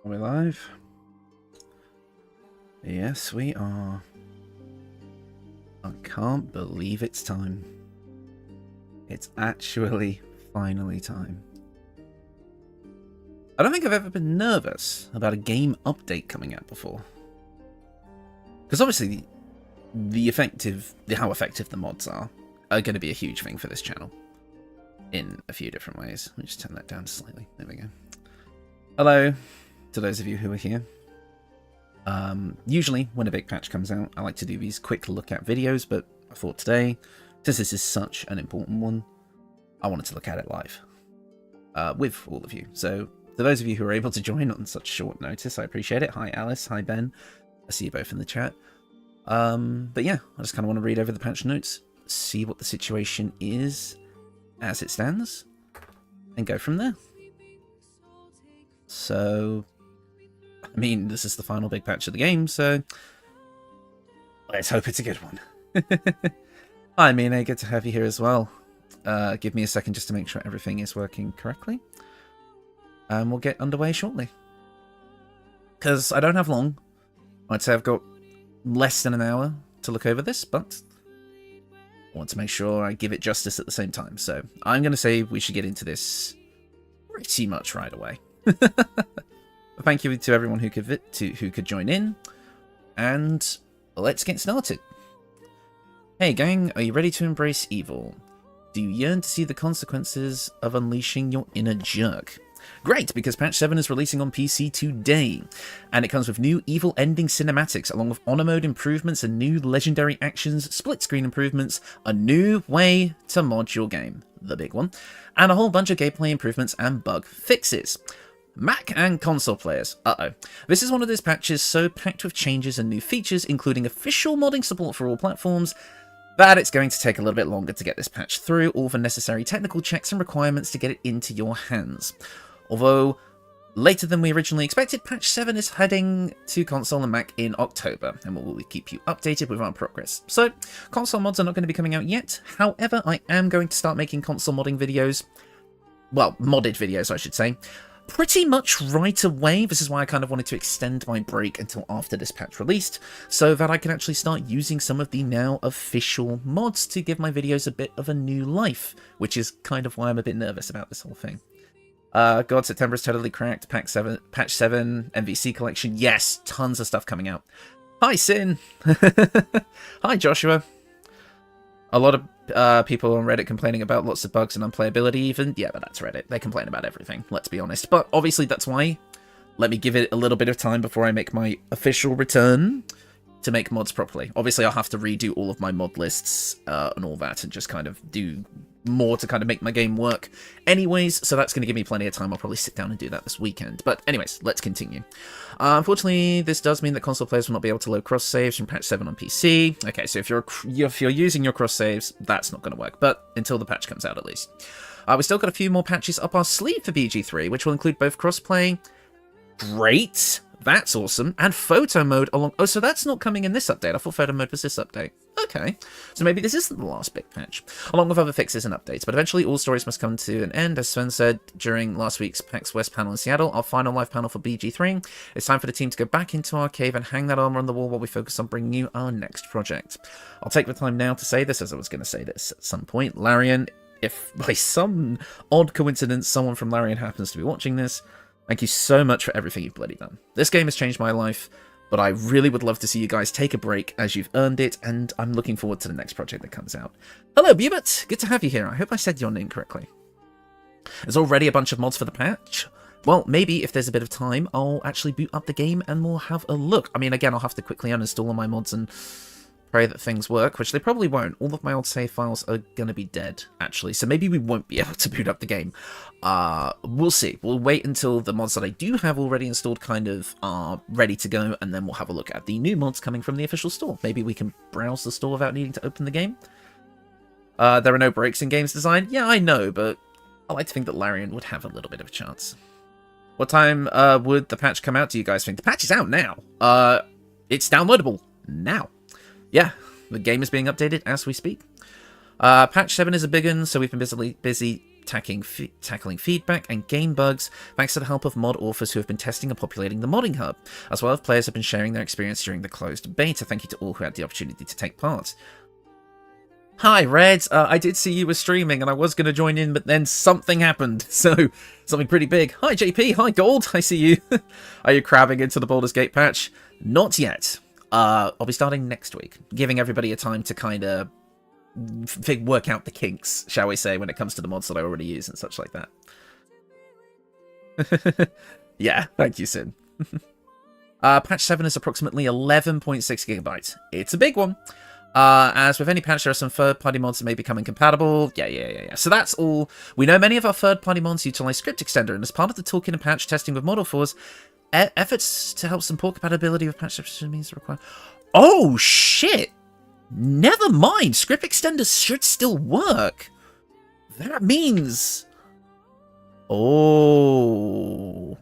Are we live? Yes, we are. I can't believe it's time. It's actually finally time. I don't think I've ever been nervous about a game update coming out before. Because obviously, how effective the mods are going to be a huge thing for this channel. In a few different ways. Let me just turn that down slightly. There we go. Hello to those of you who are here. Usually, when a big patch comes out, I like to do these quick look at videos, but I thought today, since this is such an important one, I wanted to look at it live with all of you. So, for those of you who are able to join on such short notice, I appreciate it. Hi Alice, hi Ben. I see you both in the chat. But yeah, I just kind of want to read over the patch notes, see what the situation is as it stands, and go from there. So, I mean, this is the final big patch of the game, so let's hope it's a good one. Hi, Mina, good to have you here as well. Give me a second just to make sure everything is working correctly. And we'll get underway shortly. Because I don't have long. I'd say I've got less than an hour to look over this, but I want to make sure I give it justice at the same time. So I'm going to say we should get into this pretty much right away. Thank you to everyone who could join in, and let's get started. Hey gang, are you ready to embrace evil? Do you yearn to see the consequences of unleashing your inner jerk? Great, because patch 7 is releasing on PC today, and it comes with new evil ending cinematics, along with honor mode improvements and new legendary actions, split screen improvements, a new way to mod your game, the big one, and a whole bunch of gameplay improvements and bug fixes. Mac and console players, this is one of those patches so packed with changes and new features, including official modding support for all platforms, that it's going to take a little bit longer to get this patch through all the necessary technical checks and requirements to get it into your hands. Although, later than we originally expected, patch 7 is heading to console and Mac in October, and we'll keep you updated with our progress. So, console mods are not going to be coming out yet, however, I am going to start making console modding videos, well, modded videos I should say, pretty much right away. This is why I kind of wanted to extend my break until after this patch released, so that I can actually start using some of the now official mods to give my videos a bit of a new life, which is kind of why I'm a bit nervous about this whole thing. God, September is totally cracked. Patch 7, MVC collection. Yes, tons of stuff coming out. Hi, Sin. Hi, Joshua. A lot of people on Reddit complaining about lots of bugs and unplayability even. Yeah, but that's Reddit. They complain about everything, let's be honest. But obviously that's why. Let me give it a little bit of time before I make my official return to make mods properly. Obviously I'll have to redo all of my mod lists and all that and just kind of do more to kind of make my game work anyways, so that's going to give me plenty of time. I'll probably sit down and do that this weekend. But anyways, let's continue. Unfortunately, this does mean that console players will not be able to load cross saves from patch 7 on PC. Okay, so if you're using your cross saves, that's not going to work, but until the patch comes out at least. We still got a few more patches up our sleeve for BG3, which will include both crossplay. Great, that's awesome, and photo mode along. Oh, so that's not coming in this update. I thought photo mode was this update. Okay, so maybe this isn't the last big patch, along with other fixes and updates, but eventually all stories must come to an end. As Sven said during last week's PAX West panel in Seattle, our final live panel for BG3, it's time for the team to go back into our cave and hang that armor on the wall while we focus on bringing you our next project. I'll take the time now to say this, as I was going to say this at some point. Larian, if by some odd coincidence someone from Larian happens to be watching this, thank you so much for everything you've bloody done. This game has changed my life, but I really would love to see you guys take a break as you've earned it, and I'm looking forward to the next project that comes out. Hello, Bubert! Good to have you here. I hope I said your name correctly. There's already a bunch of mods for the patch. Well, maybe if there's a bit of time, I'll actually boot up the game and we'll have a look. I mean, again, I'll have to quickly uninstall all my mods and pray that things work, which they probably won't. All of my old save files are gonna be dead, actually, so maybe we won't be able to boot up the game. We'll see. We'll wait until the mods that I do have already installed kind of are ready to go, and then we'll have a look at the new mods coming from the official store. Maybe we can browse the store without needing to open the game. There are no breaks in games design. Yeah, I know, but I like to think that Larian would have a little bit of a chance. What time would the patch come out, do you guys think? The patch is out now. It's downloadable now. Yeah, the game is being updated as we speak. Patch 7 is a big one, so we've been busy tackling feedback and game bugs thanks to the help of mod authors who have been testing and populating the modding hub, as well as players have been sharing their experience during the closed beta. Thank you to all who had the opportunity to take part. Hi, Red. I did see you were streaming, and I was going to join in, but then something happened. So, something pretty big. Hi, JP. Hi, Gold. I see you. Are you crabbing into the Baldur's Gate patch? Not yet. I'll be starting next week, giving everybody a time to kind of work out the kinks, shall we say, when it comes to the mods that I already use and such like that. Yeah, thank you, Sin. Patch 7 is approximately 11.6 gigabytes. It's a big one. As with any patch, there are some third-party mods that may become incompatible. Yeah. So that's all. We know many of our third-party mods utilize Script Extender, and as part of the toolkit and patch testing with Model 4s, efforts to help support compatibility with patch means required. Oh, shit! Never mind! Script Extender should still work! That means... Oh...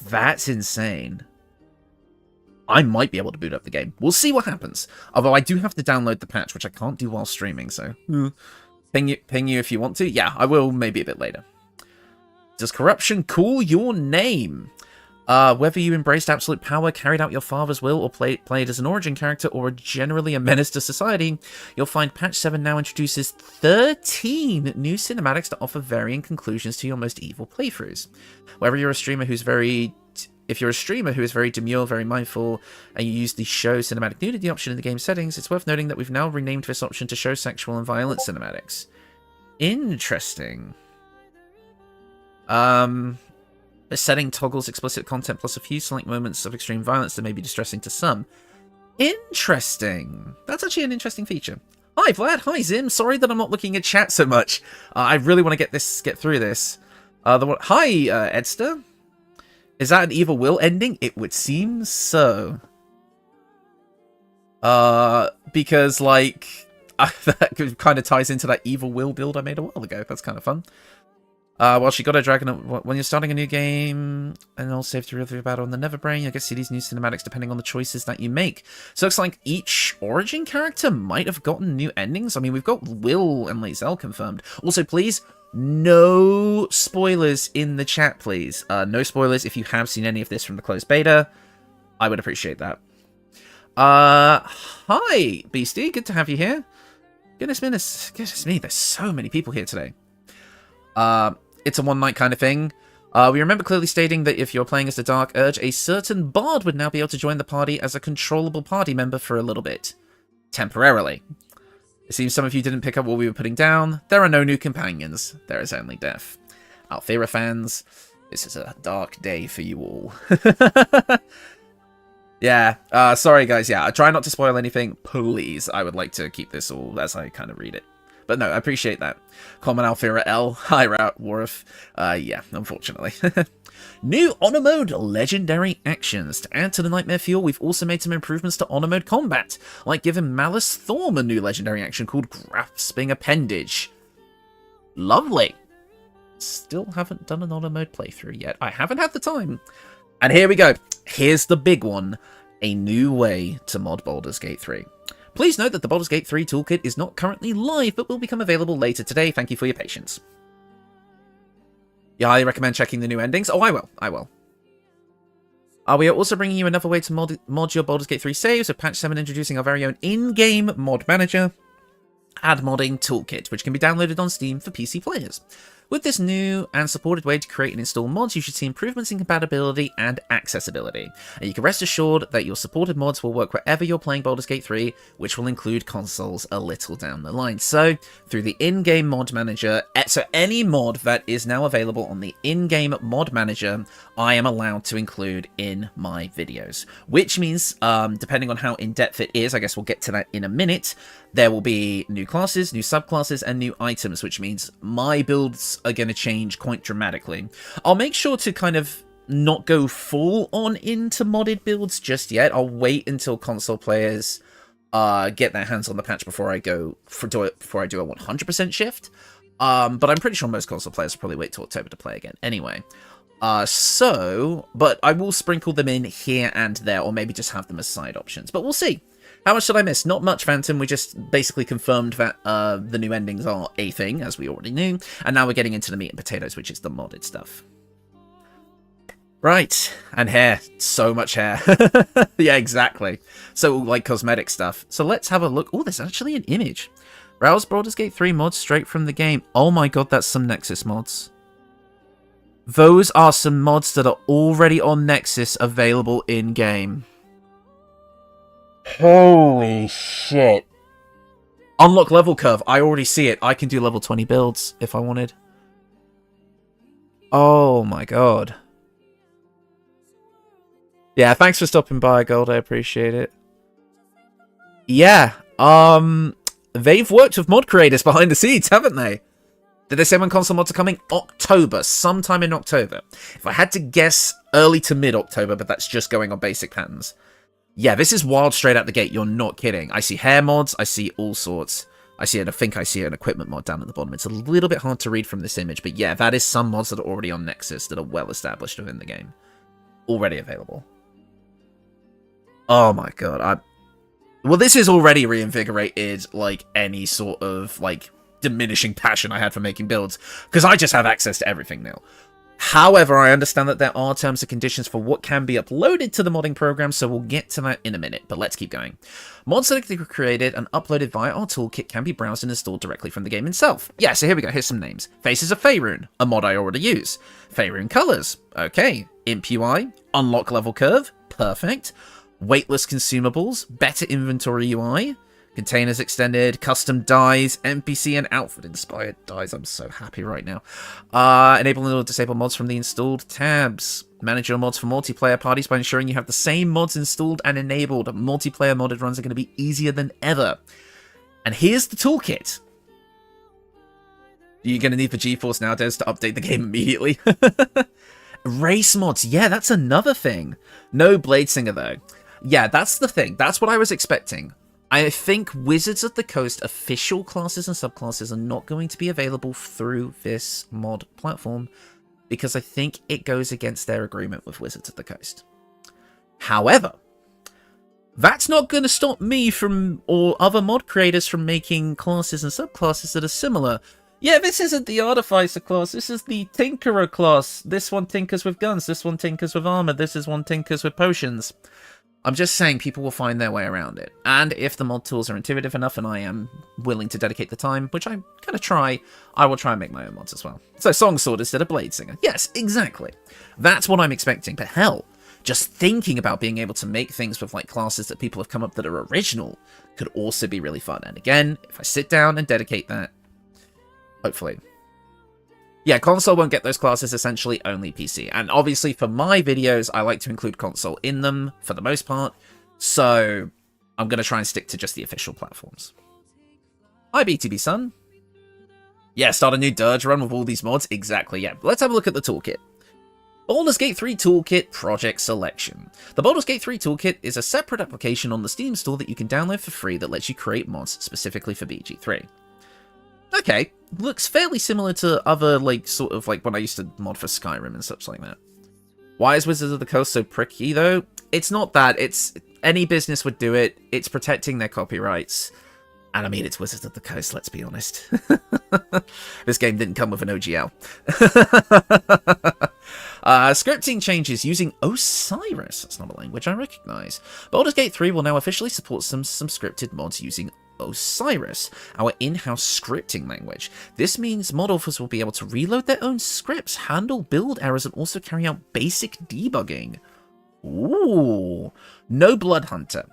That's insane. I might be able to boot up the game. We'll see what happens. Although I do have to download the patch, which I can't do while streaming, so... Ping you if you want to. Yeah, I will maybe a bit later. Does corruption call your name? Whether you embraced absolute power, carried out your father's will, or played as an origin character, or are generally a menace to society, you'll find Patch 7 now introduces 13 new cinematics to offer varying conclusions to your most evil playthroughs. Whether you're a streamer who's very... If you're a streamer who is very demure, very mindful, and you use the show cinematic nudity option in the game settings, it's worth noting that we've now renamed this option to show sexual and violent cinematics. Interesting. The setting toggles explicit content plus a few select moments of extreme violence that may be distressing to some. Interesting. That's actually an interesting feature. Hi, Vlad. Hi, Zim. Sorry that I'm not looking at chat so much. I really want to get through this. Hi, Edster. Is that an Evil Will ending? It would seem so. Because, like, that kind of ties into that Evil Will build I made a while ago. That's kind of fun. Well, she got a dragon. When you're starting a new game, and all save to review battle on the Neverbrain, you'll get to see these new cinematics depending on the choices that you make. So it looks like each origin character might have gotten new endings. I mean, we've got Will and Lae'zel confirmed. Also, please, no spoilers in the chat, please. No spoilers if you have seen any of this from the closed beta. I would appreciate that. Hi, Beastie. Good to have you here. Goodness me, there's so many people here today. It's a one-night kind of thing. We remember clearly stating that if you're playing as the Dark Urge, a certain bard would now be able to join the party as a controllable party member for a little bit. Temporarily. It seems some of you didn't pick up what we were putting down. There are no new companions. There is only death. Althera fans, this is a dark day for you all. Yeah, sorry guys, yeah, I try not to spoil anything, please. I would like to keep this all as I kind of read it. But no, I appreciate that. Common Althera L, High Route, Warif. Yeah, unfortunately. New Honor Mode Legendary Actions. To add to the Nightmare Fuel, we've also made some improvements to Honor Mode combat, like giving Malice Thorm a new legendary action called Grasping Appendage. Lovely. Still haven't done an Honor Mode playthrough yet. I haven't had the time. And here we go. Here's the big one. A new way to mod Baldur's Gate 3. Please note that the Baldur's Gate 3 toolkit is not currently live, but will become available later today. Thank you for your patience. Yeah, I recommend checking the new endings. Oh, I will. We are also bringing you another way to mod your Baldur's Gate 3 saves, with Patch 7 introducing our very own in-game mod manager and modding toolkit, which can be downloaded on Steam for PC players. With this new and supported way to create and install mods, you should see improvements in compatibility and accessibility. And you can rest assured that your supported mods will work wherever you're playing Baldur's Gate 3, which will include consoles a little down the line. So, through the in-game mod manager, so any mod that is now available on the in-game mod manager, I am allowed to include in my videos. Which means, depending on how in-depth it is, I guess we'll get to that in a minute, there will be new classes, new subclasses, and new items, which means my builds are going to change quite dramatically. I'll make sure to kind of not go full on into modded builds just yet. I'll wait until console players get their hands on the patch before I do a 100% shift. But I'm pretty sure most console players will probably wait till October to play again anyway. But I will sprinkle them in here and there, or maybe just have them as side options. But we'll see. How much did I miss? Not much, Phantom. We just basically confirmed that the new endings are a thing, as we already knew. And now we're getting into the meat and potatoes, which is the modded stuff. Right. And hair. So much hair. Yeah, exactly. So, like, cosmetic stuff. So let's have a look. Oh, there's actually an image. Browse Baldur's Gate 3 mods straight from the game. Oh my god, that's some Nexus mods. Those are some mods that are already on Nexus available in-game. Holy shit. Unlock level curve. I already see it. I can do level 20 builds if I wanted. Oh my god. Yeah, thanks for stopping by, Gold. I appreciate it. Yeah, they've worked with mod creators behind the scenes, haven't they? Did they say when console mods are coming? October. Sometime in October. If I had to guess, early to mid-October, but that's just going on basic patterns. Yeah, this is wild straight out the gate. You're not kidding. I see hair mods. I see all sorts. I think I see an equipment mod down at the bottom. It's a little bit hard to read from this image, but yeah, that is some mods that are already on Nexus that are well established within the game. Already available. Oh my god. Well, this has already reinvigorated, like, any sort of, like, diminishing passion I had for making builds, because I just have access to everything now. However, I understand that there are terms and conditions for what can be uploaded to the modding program, so we'll get to that in a minute, but let's keep going. Mods that are created and uploaded via our toolkit can be browsed and installed directly from the game itself. Yeah, so here we go, here's some names. Faces of Faerun, a mod I already use. Faerun Colors, okay. Imp UI, Unlock Level Curve, perfect. Weightless consumables, better inventory UI, containers extended, custom dyes, NPC and outfit inspired dyes. I'm so happy right now. Enable and disable mods from the installed tabs. Manage your mods for multiplayer parties by ensuring you have the same mods installed and enabled. Multiplayer modded runs are going to be easier than ever. And here's the toolkit. You're going to need the GeForce nowadays to update the game immediately. Race mods, yeah, that's another thing. No Bladesinger though. Yeah, that's the thing. That's what I was expecting. I think Wizards of the Coast official classes and subclasses are not going to be available through this mod platform because I think it goes against their agreement with Wizards of the Coast. However, that's not going to stop me from, or other mod creators from making classes and subclasses that are similar. Yeah, this isn't the Artificer class, this is the Tinkerer class. This one tinkers with guns, this one tinkers with armor, this is one tinkers with potions. I'm just saying people will find their way around it. And if the mod tools are intuitive enough and I am willing to dedicate the time, which I'm going to try, I will try and make my own mods as well. So Songsword instead of Bladesinger. Yes, exactly. That's what I'm expecting. But hell, just thinking about being able to make things with like classes that people have come up that are original could also be really fun. And again, if I sit down and dedicate that, hopefully. Yeah, console won't get those classes, essentially only PC. And obviously for my videos, I like to include console in them for the most part. So I'm going to try and stick to just the official platforms. Hi, BTB Sun. Yeah, start a new Dirge run with all these mods. Exactly, yeah. Let's have a look at the toolkit. Baldur's Gate 3 Toolkit Project Selection. The Baldur's Gate 3 Toolkit is a separate application on the Steam store that you can download for free that lets you create mods specifically for BG3. Okay, looks fairly similar to other, like, sort of, like, when I used to mod for Skyrim and such like that. Why is Wizards of the Coast so pricky, though? It's not that. It's... any business would do it. It's protecting their copyrights. And I mean, it's Wizards of the Coast, let's be honest. This game didn't come with an OGL. Scripting changes using Osiris. That's not a language I recognize. Baldur's Gate 3 will now officially support some scripted mods using Osiris, our in-house scripting language. This means mod authors will be able to reload their own scripts, handle build errors, and also carry out basic debugging. Ooh, no Blood Hunter.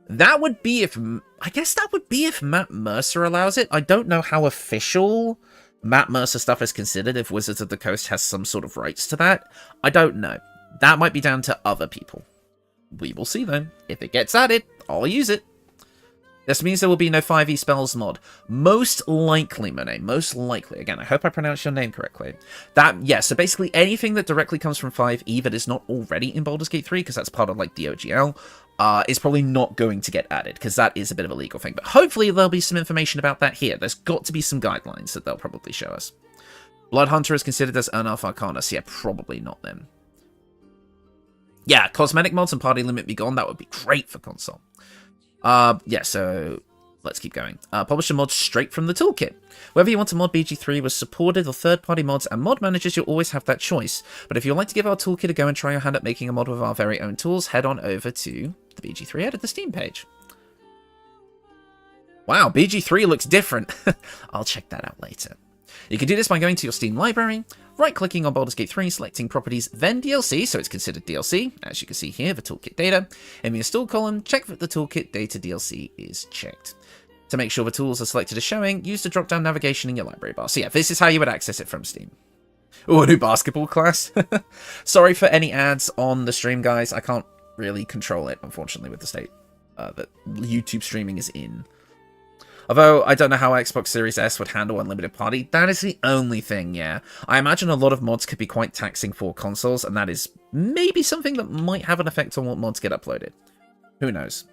That would be if... I guess that would be if Matt Mercer allows it. I don't know how official Matt Mercer stuff is considered, if Wizards of the Coast has some sort of rights to that. I don't know. That might be down to other people. We will see then. If it gets added, I'll use it. This means there will be no 5e spells mod. Most likely, Monet. Most likely. Again, I hope I pronounced your name correctly. Yeah, so basically anything that directly comes from 5e that is not already in Baldur's Gate 3, because that's part of, like, the OGL, is probably not going to get added, because that is a bit of a legal thing. But hopefully there'll be some information about that here. There's got to be some guidelines that they'll probably show us. Bloodhunter is considered as Unearth Arcanus. Yeah, probably not them. Yeah, cosmetic mods and Party Limit Be Gone. That would be great for console. Yeah, so let's keep going. Publish a mod straight from the toolkit. Whether you want to mod BG3 with supported or third-party mods and mod managers, you'll always have that choice. But if you'd like to give our toolkit a go and try your hand at making a mod with our very own tools, head on over to the BG3 Edit, the Steam page. Wow, BG3 looks different. I'll check that out later. You can do this by going to your Steam library, right-clicking on Baldur's Gate 3, selecting Properties, then DLC, so it's considered DLC, as you can see here, the toolkit data. In the install column, check that the toolkit data DLC is checked. To make sure the tools are selected as showing, use the drop-down navigation in your library bar. So yeah, this is how you would access it from Steam. Oh, a new basketball class. Sorry for any ads on the stream, guys. I can't really control it, unfortunately, with the state that YouTube streaming is in. Although, I don't know how Xbox Series S would handle Unlimited Party. That is the only thing, yeah. I imagine a lot of mods could be quite taxing for consoles, and that is maybe something that might have an effect on what mods get uploaded. Who knows?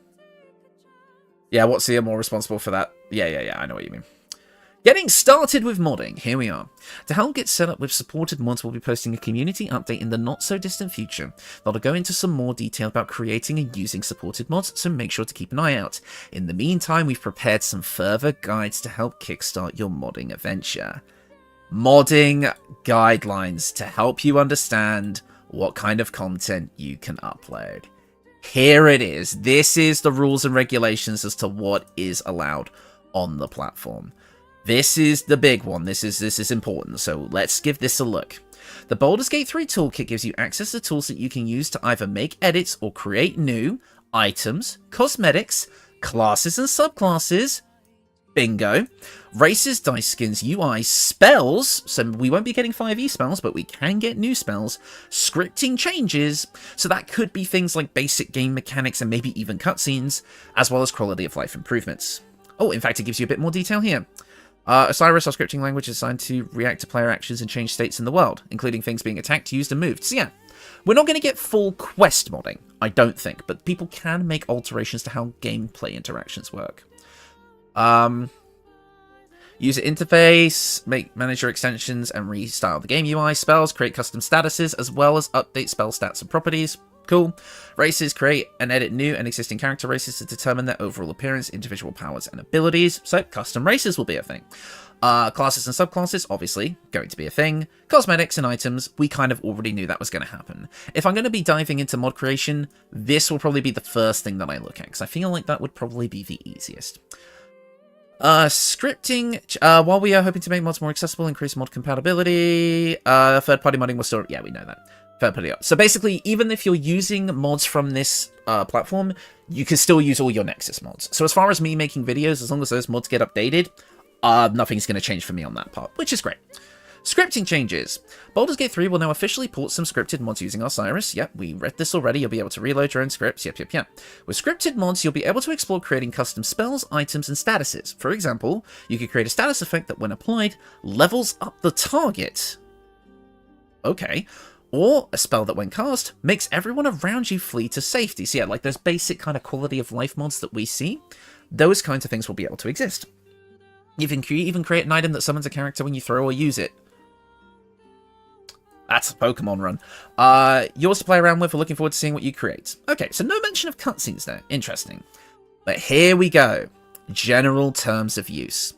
Yeah, what's the more responsible for that? Yeah, I know what you mean. Getting started with modding, here we are. To help get set up with supported mods, we'll be posting a community update in the not-so-distant future that'll go into some more detail about creating and using supported mods, so make sure to keep an eye out. In the meantime, we've prepared some further guides to help kickstart your modding adventure. Modding guidelines to help you understand what kind of content you can upload. Here it is. This is the rules and regulations as to what is allowed on the platform. This is the big one. This is important, so let's give this a look. The Baldur's Gate 3 Toolkit gives you access to tools that you can use to either make edits or create new items, cosmetics, classes and subclasses, bingo, races, dice skins, UI, spells, so we won't be getting 5e spells, but we can get new spells, scripting changes, so that could be things like basic game mechanics and maybe even cutscenes, as well as quality of life improvements. Oh, in fact, it gives you a bit more detail here. Osiris, our scripting language, is designed to react to player actions and change states in the world, including things being attacked, used, and moved. So yeah, we're not going to get full quest modding, I don't think, but people can make alterations to how gameplay interactions work. User interface, make manager extensions and restyle the game UI, spells, create custom statuses, as well as update spell stats and properties. Cool. Races, create and edit new and existing character races to determine their overall appearance, individual powers, and abilities. So, custom races will be a thing. Classes and subclasses, obviously, going to be a thing. Cosmetics and items, we kind of already knew that was going to happen. If I'm going to be diving into mod creation, this will probably be the first thing that I look at, because I feel like that would probably be the easiest. Scripting, while we are hoping to make mods more accessible, increase mod compatibility, third-party modding will still, yeah, we know that. So basically, even if you're using mods from this platform, you can still use all your Nexus mods. So as far as me making videos, as long as those mods get updated, nothing's going to change for me on that part, which is great. Scripting changes. Baldur's Gate 3 will now officially port some scripted mods using Osiris. Yep, we read this already. You'll be able to reload your own scripts. Yep. With scripted mods, you'll be able to explore creating custom spells, items, and statuses. For example, you could create a status effect that, when applied, levels up the target. Okay. Or a spell that, when cast, makes everyone around you flee to safety. So yeah, like those basic kind of quality of life mods that we see, those kinds of things will be able to exist. You can even create an item that summons a character when you throw or use it. That's a Pokemon run. Yours to play around with. We're looking forward to seeing what you create. Okay, so no mention of cutscenes there. Interesting. But here we go. General terms of use.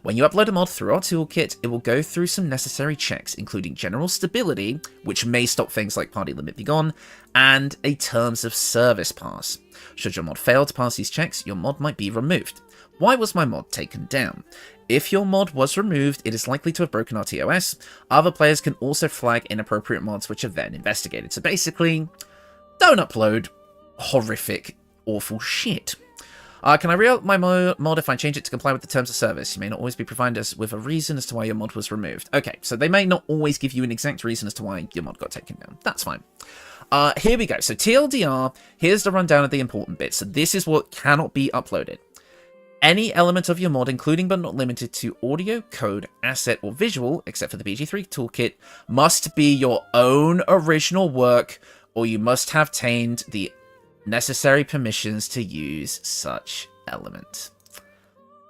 When you upload a mod through our toolkit, it will go through some necessary checks, including general stability, which may stop things like Party Limit Be Gone, and a Terms of Service pass. Should your mod fail to pass these checks, your mod might be removed. Why was my mod taken down? If your mod was removed, it is likely to have broken our TOS. Other players can also flag inappropriate mods, which are then investigated. So basically, don't upload horrific, awful shit. Can I re-up my mod if I change it to comply with the terms of service? You may not always be provided us with a reason as to why your mod was removed. Okay, so they may not always give you an exact reason as to why your mod got taken down. That's fine. Here we go. So TLDR, here's the rundown of the important bits. So this is what cannot be uploaded. Any element of your mod, including but not limited to audio, code, asset, or visual, except for the BG3 toolkit, must be your own original work, or you must have obtained the necessary permissions to use such element.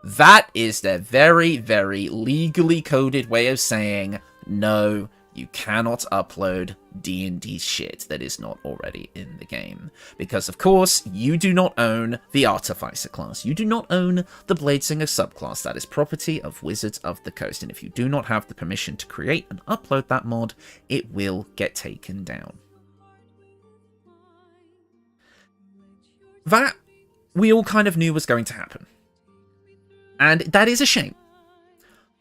That is their very, very legally coded way of saying No, you cannot upload D&D shit that is not already in the game. Because, of course, you do not own the Artificer class. You do not own the Bladesinger subclass. That is property of Wizards of the Coast. And if you do not have the permission to create and upload that mod, it will get taken down. That we all kind of knew was going to happen. And that is a shame.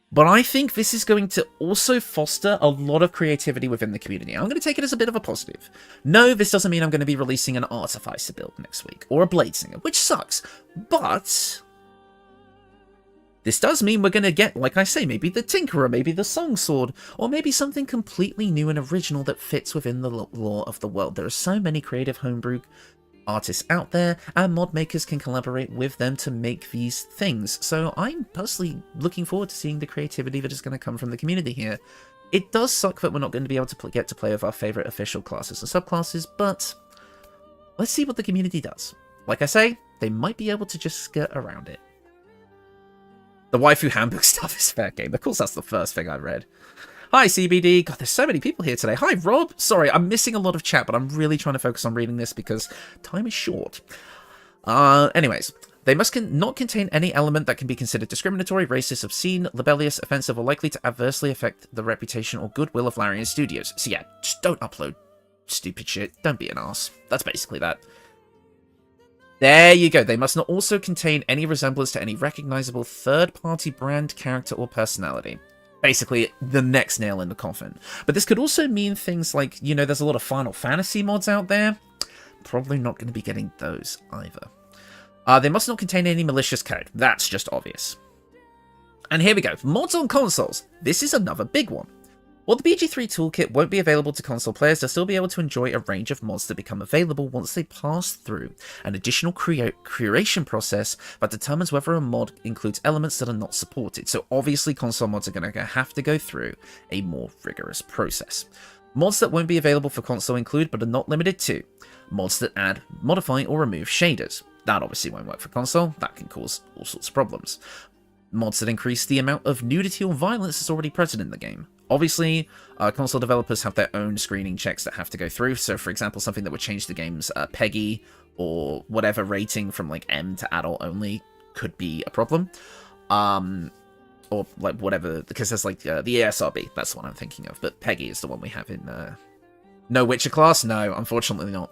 But I think this is going to also foster a lot of creativity within the community. I'm going to take it as a bit of a positive. No, this doesn't mean I'm going to be releasing an Artificer build next week, or a Bladesinger, which sucks. But this does mean we're going to get, like I say, maybe the Tinkerer, maybe the Songsword, or maybe something completely new and original that fits within the lore of the world. There are so many creative homebrew artists out there, and mod makers can collaborate with them to make these things. So I'm personally looking forward to seeing the creativity that is going to come from the community here. It does suck that we're not going to be able to get to play with our favorite official classes and subclasses, but let's see what the community does. Like I say, they might be able to just skirt around it. The waifu handbook stuff is fair game. Of course, that's the first thing I read. Hi, CBD. God, there's so many people here today. Hi, Rob. Sorry, I'm missing a lot of chat, but I'm really trying to focus on reading this because time is short. Anyways, they must not contain any element that can be considered discriminatory, racist, obscene, libellous, offensive, or likely to adversely affect the reputation or goodwill of Larian Studios. So yeah, just don't upload stupid shit. Don't be an arse. That's basically that. There you go. They must not also contain any resemblance to any recognizable third-party brand, character, or personality. Basically, the next nail in the coffin. But this could also mean things like, you know, there's a lot of Final Fantasy mods out there. Probably not going to be getting those either. They must not contain any malicious code. That's just obvious. And here we go. Mods on consoles. This is another big one. While the BG3 toolkit won't be available to console players, they'll still be able to enjoy a range of mods that become available once they pass through an additional curation process that determines whether a mod includes elements that are not supported. So obviously console mods are going to have to go through a more rigorous process. Mods that won't be available for console include, but are not limited to, mods that add, modify, or remove shaders. That obviously won't work for console. That can cause all sorts of problems. Mods that increase the amount of nudity or violence that's already present in the game. Obviously, console developers have their own screening checks that have to go through. So, for example, something that would change the game's PEGI or whatever rating from like M to adult only could be a problem. Or like whatever, because there's like the ASRB, that's the one I'm thinking of. But PEGI is the one we have in no Witcher class. No, unfortunately not.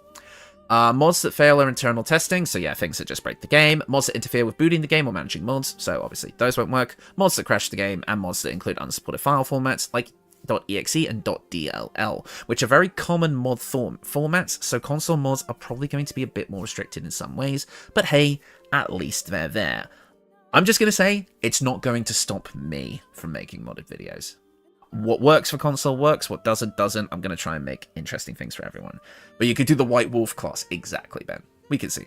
Mods that fail are internal testing, so yeah, things that just break the game. Mods that interfere with booting the game or managing mods, so obviously those won't work. Mods that crash the game, and mods that include unsupported file formats like .exe and .dll, which are very common mod formats, so console mods are probably going to be a bit more restricted in some ways, but hey, at least they're there. I'm just going to say, it's not going to stop me from making modded videos. What works for console works, what doesn't. I'm going to try and make interesting things for everyone. But you could do the White Wolf class. Exactly, Ben. We can see.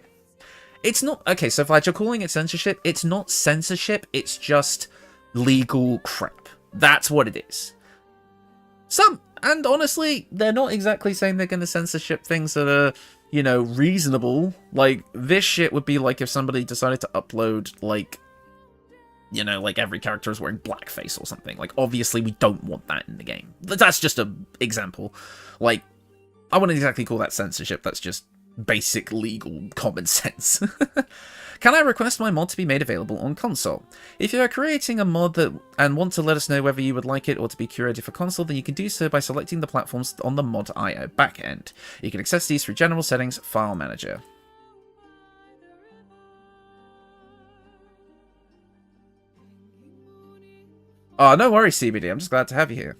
It's not... Okay, so Vlad, you're calling it censorship. It's not censorship. It's just legal crap. That's what it is. And honestly, they're not exactly saying they're going to censorship things that are, you know, reasonable. Like, this shit would be like if somebody decided to upload, like... You know, like every character is wearing blackface or something. Like, obviously, we don't want that in the game. That's just an example. Like, I wouldn't exactly call that censorship. That's just basic legal common sense. Can I request my mod to be made available on console? If you are creating a mod and want to let us know whether you would like it or to be curated for console, then you can do so by selecting the platforms on the mod.io backend. You can access these through General Settings, File Manager. Oh, no worries, CBD. I'm just glad to have you here.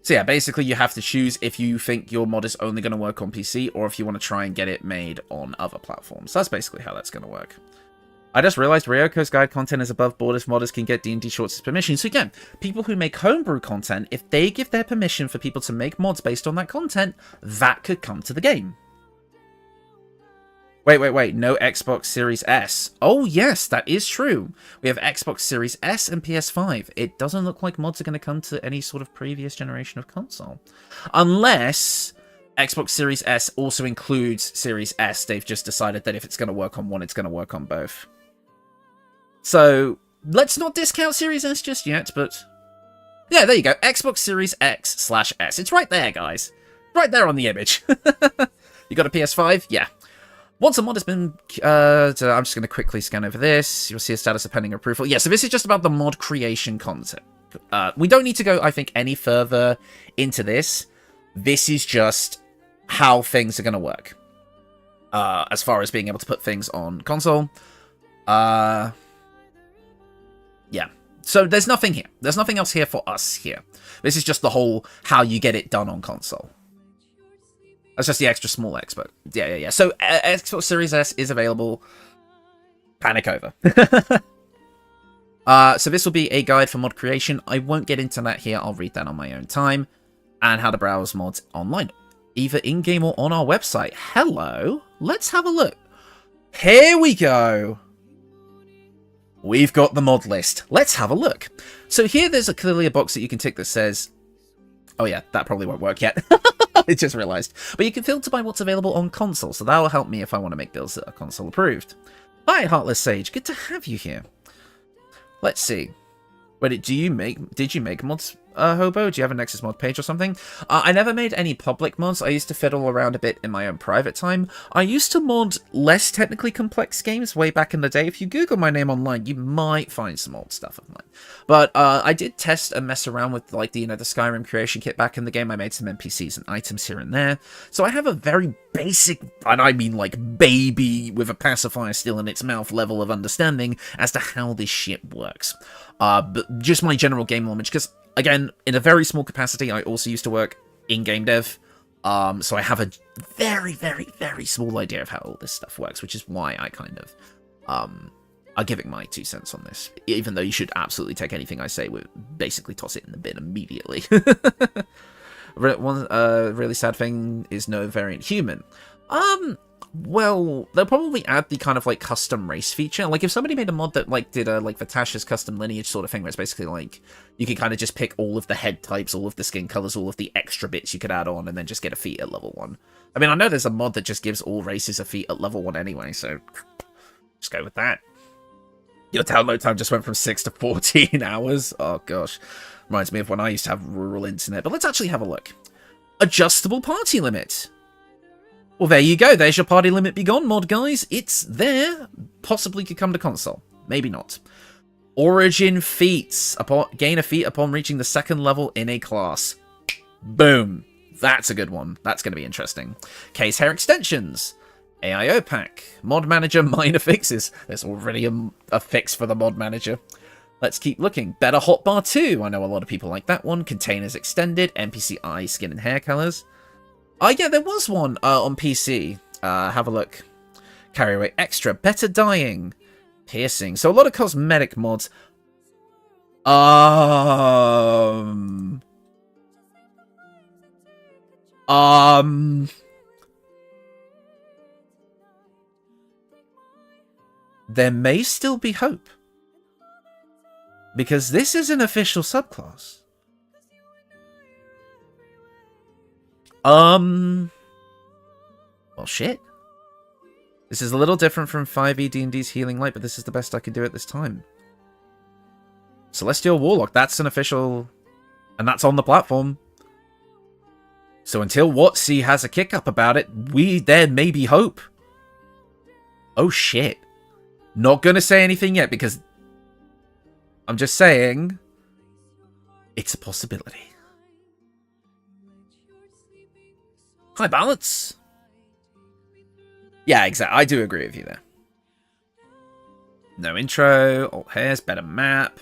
So yeah, basically you have to choose if you think your mod is only going to work on PC or if you want to try and get it made on other platforms. That's basically how that's going to work. I just realized Ryoko's guide content is above board if modders can get D&D Shorts' permission. So again, people who make homebrew content, if they give their permission for people to make mods based on that content, that could come to the game. Wait, no Xbox Series S. Oh yes, that is true. We have Xbox Series S and PS5. It doesn't look like mods are going to come to any sort of previous generation of console. Unless Xbox Series S also includes Series S. They've just decided that if it's going to work on one, it's going to work on both. So, let's not discount Series S just yet, but yeah, there you go. Xbox Series X/S. It's right there, guys. Right there on the image. You got a PS5? Yeah. Once a mod has been, I'm just going to quickly scan over this. You'll see a status of pending approval. Yeah, so this is just about the mod creation concept. We don't need to go, I think, any further into this. This is just how things are going to work. As far as being able to put things on console. Yeah. So there's nothing here. There's nothing else here for us here. This is just the whole how you get it done on console. That's just the extra small Xbox. Yeah. So Xbox Series S is available. Panic over. So this will be a guide for mod creation. I won't get into that here. I'll read that on my own time. And how to browse mods online. Either in-game or on our website. Hello. Let's have a look. Here we go. We've got the mod list. Let's have a look. So here there's clearly a box that you can tick that says... Oh yeah, that probably won't work yet. I just realised. But you can filter by what's available on console, so that will help me if I want to make builds that are console approved. Hi, Heartless Sage. Good to have you here. Let's see. Wait, did you make mods, Hobo? Do you have a Nexus mod page or something? I never made any public mods. I used to fiddle around a bit in my own private time. I used to mod less technically complex games way back in the day. If you Google my name online, you might find some old stuff of mine. But I did test and mess around with like the Skyrim creation kit back in the game. I made some NPCs and items here and there. So I have a very basic, and I mean like baby with a pacifier still in its mouth level of understanding as to how this shit works. But just my general game knowledge, because again, in a very small capacity, I also used to work in game dev, so I have a very, very, very small idea of how all this stuff works, which is why I kind of are giving my 2 cents on this, even though you should absolutely take anything I say with basically toss it in the bin immediately. One really sad thing is no variant human. Well, they'll probably add the kind of like custom race feature. Like if somebody made a mod that like did a like Vitash's custom lineage sort of thing, where it's basically like you can kind of just pick all of the head types, all of the skin colors, all of the extra bits you could add on, and then just get a feat at level 1. I mean, I know there's a mod that just gives all races a feat at level 1 anyway, so just go with that. Your download time just went from 6 to 14 hours. Oh gosh, reminds me of when I used to have rural internet. But let's actually have a look. Adjustable party limit. Well, there you go. There's your party limit be gone, mod guys. It's there. Possibly could come to console. Maybe not. Origin feats. Gain a feat upon reaching the 2nd level in a class. Boom. That's a good one. That's going to be interesting. Case hair extensions. AIO pack. Mod manager minor fixes. There's already a fix for the mod manager. Let's keep looking. Better hotbar 2. I know a lot of people like that one. Containers extended. NPC eye, skin, and hair colors. Yeah, there was one on PC. Have a look. Carry away extra. Better dying. Piercing. So a lot of cosmetic mods. There may still be hope. Because this is an official subclass. Well, shit. This is a little different from 5e D&D's Healing Light, but this is the best I can do at this time. Celestial Warlock, that's an official... And that's on the platform. So until WotC has a kick-up about it, there may be hope. Oh, shit. Not gonna say anything yet, because... I'm just saying... It's a possibility. Hi, Balance. Yeah, exactly. I do agree with you there. No intro, alt hairs, better map,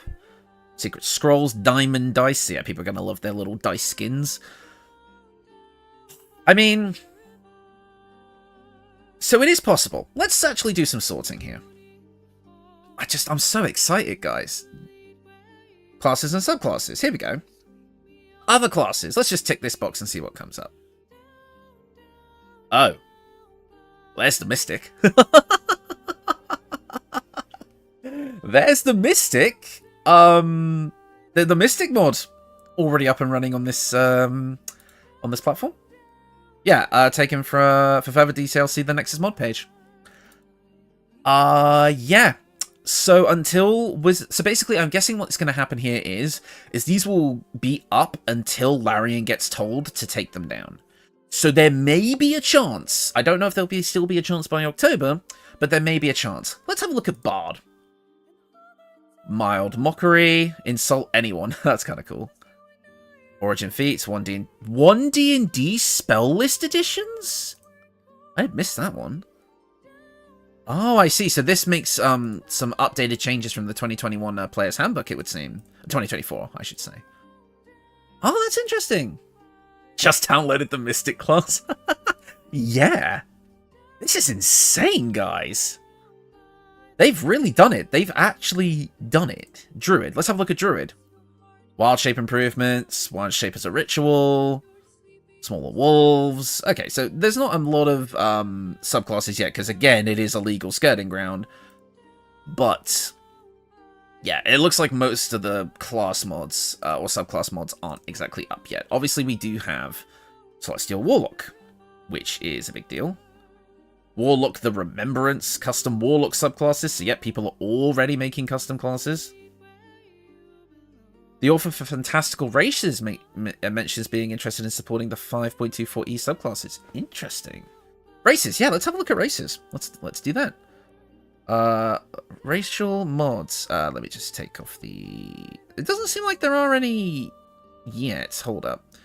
secret scrolls, diamond dice. Yeah, people are going to love their little dice skins. I mean... So it is possible. Let's actually do some sorting here. I'm so excited, guys. Classes and subclasses. Here we go. Other classes. Let's just tick this box and see what comes up. Oh. There's the Mystic. There's the Mystic. The Mystic mod already up and running on this platform. Yeah, taken for further details, see the Nexus mod page. Yeah. So so basically, I'm guessing what's going to happen here is these will be up until Larian gets told to take them down. So there may be a chance. I don't know if there'll still be a chance by October, but there may be a chance. Let's have a look at Bard. Mild Mockery, insult anyone. That's kind of cool. Origin feats, 1D&D spell list editions? I missed that one. Oh, I see. So this makes some updated changes from the 2021 Player's Handbook, it would seem. 2024, I should say. Oh, that's interesting. Just downloaded the Mystic class. Yeah. This is insane, guys. They've really done it. They've actually done it. Druid. Let's have a look at Druid. Wild shape improvements. Wild shape as a ritual. Smaller wolves. Okay, so there's not a lot of subclasses yet, because again, it is a legal skirting ground. But yeah, it looks like most of the class mods or subclass mods aren't exactly up yet. Obviously, we do have Celestial Warlock, which is a big deal. Warlock the Remembrance, custom Warlock subclasses. So yep, people are already making custom classes. The author for Fantastical Races mentions being interested in supporting the 5.24e subclasses. Interesting. Races, yeah, let's have a look at races. Let's do that. Racial mods. Let me just take off the... It doesn't seem like there are any yet. Hold up.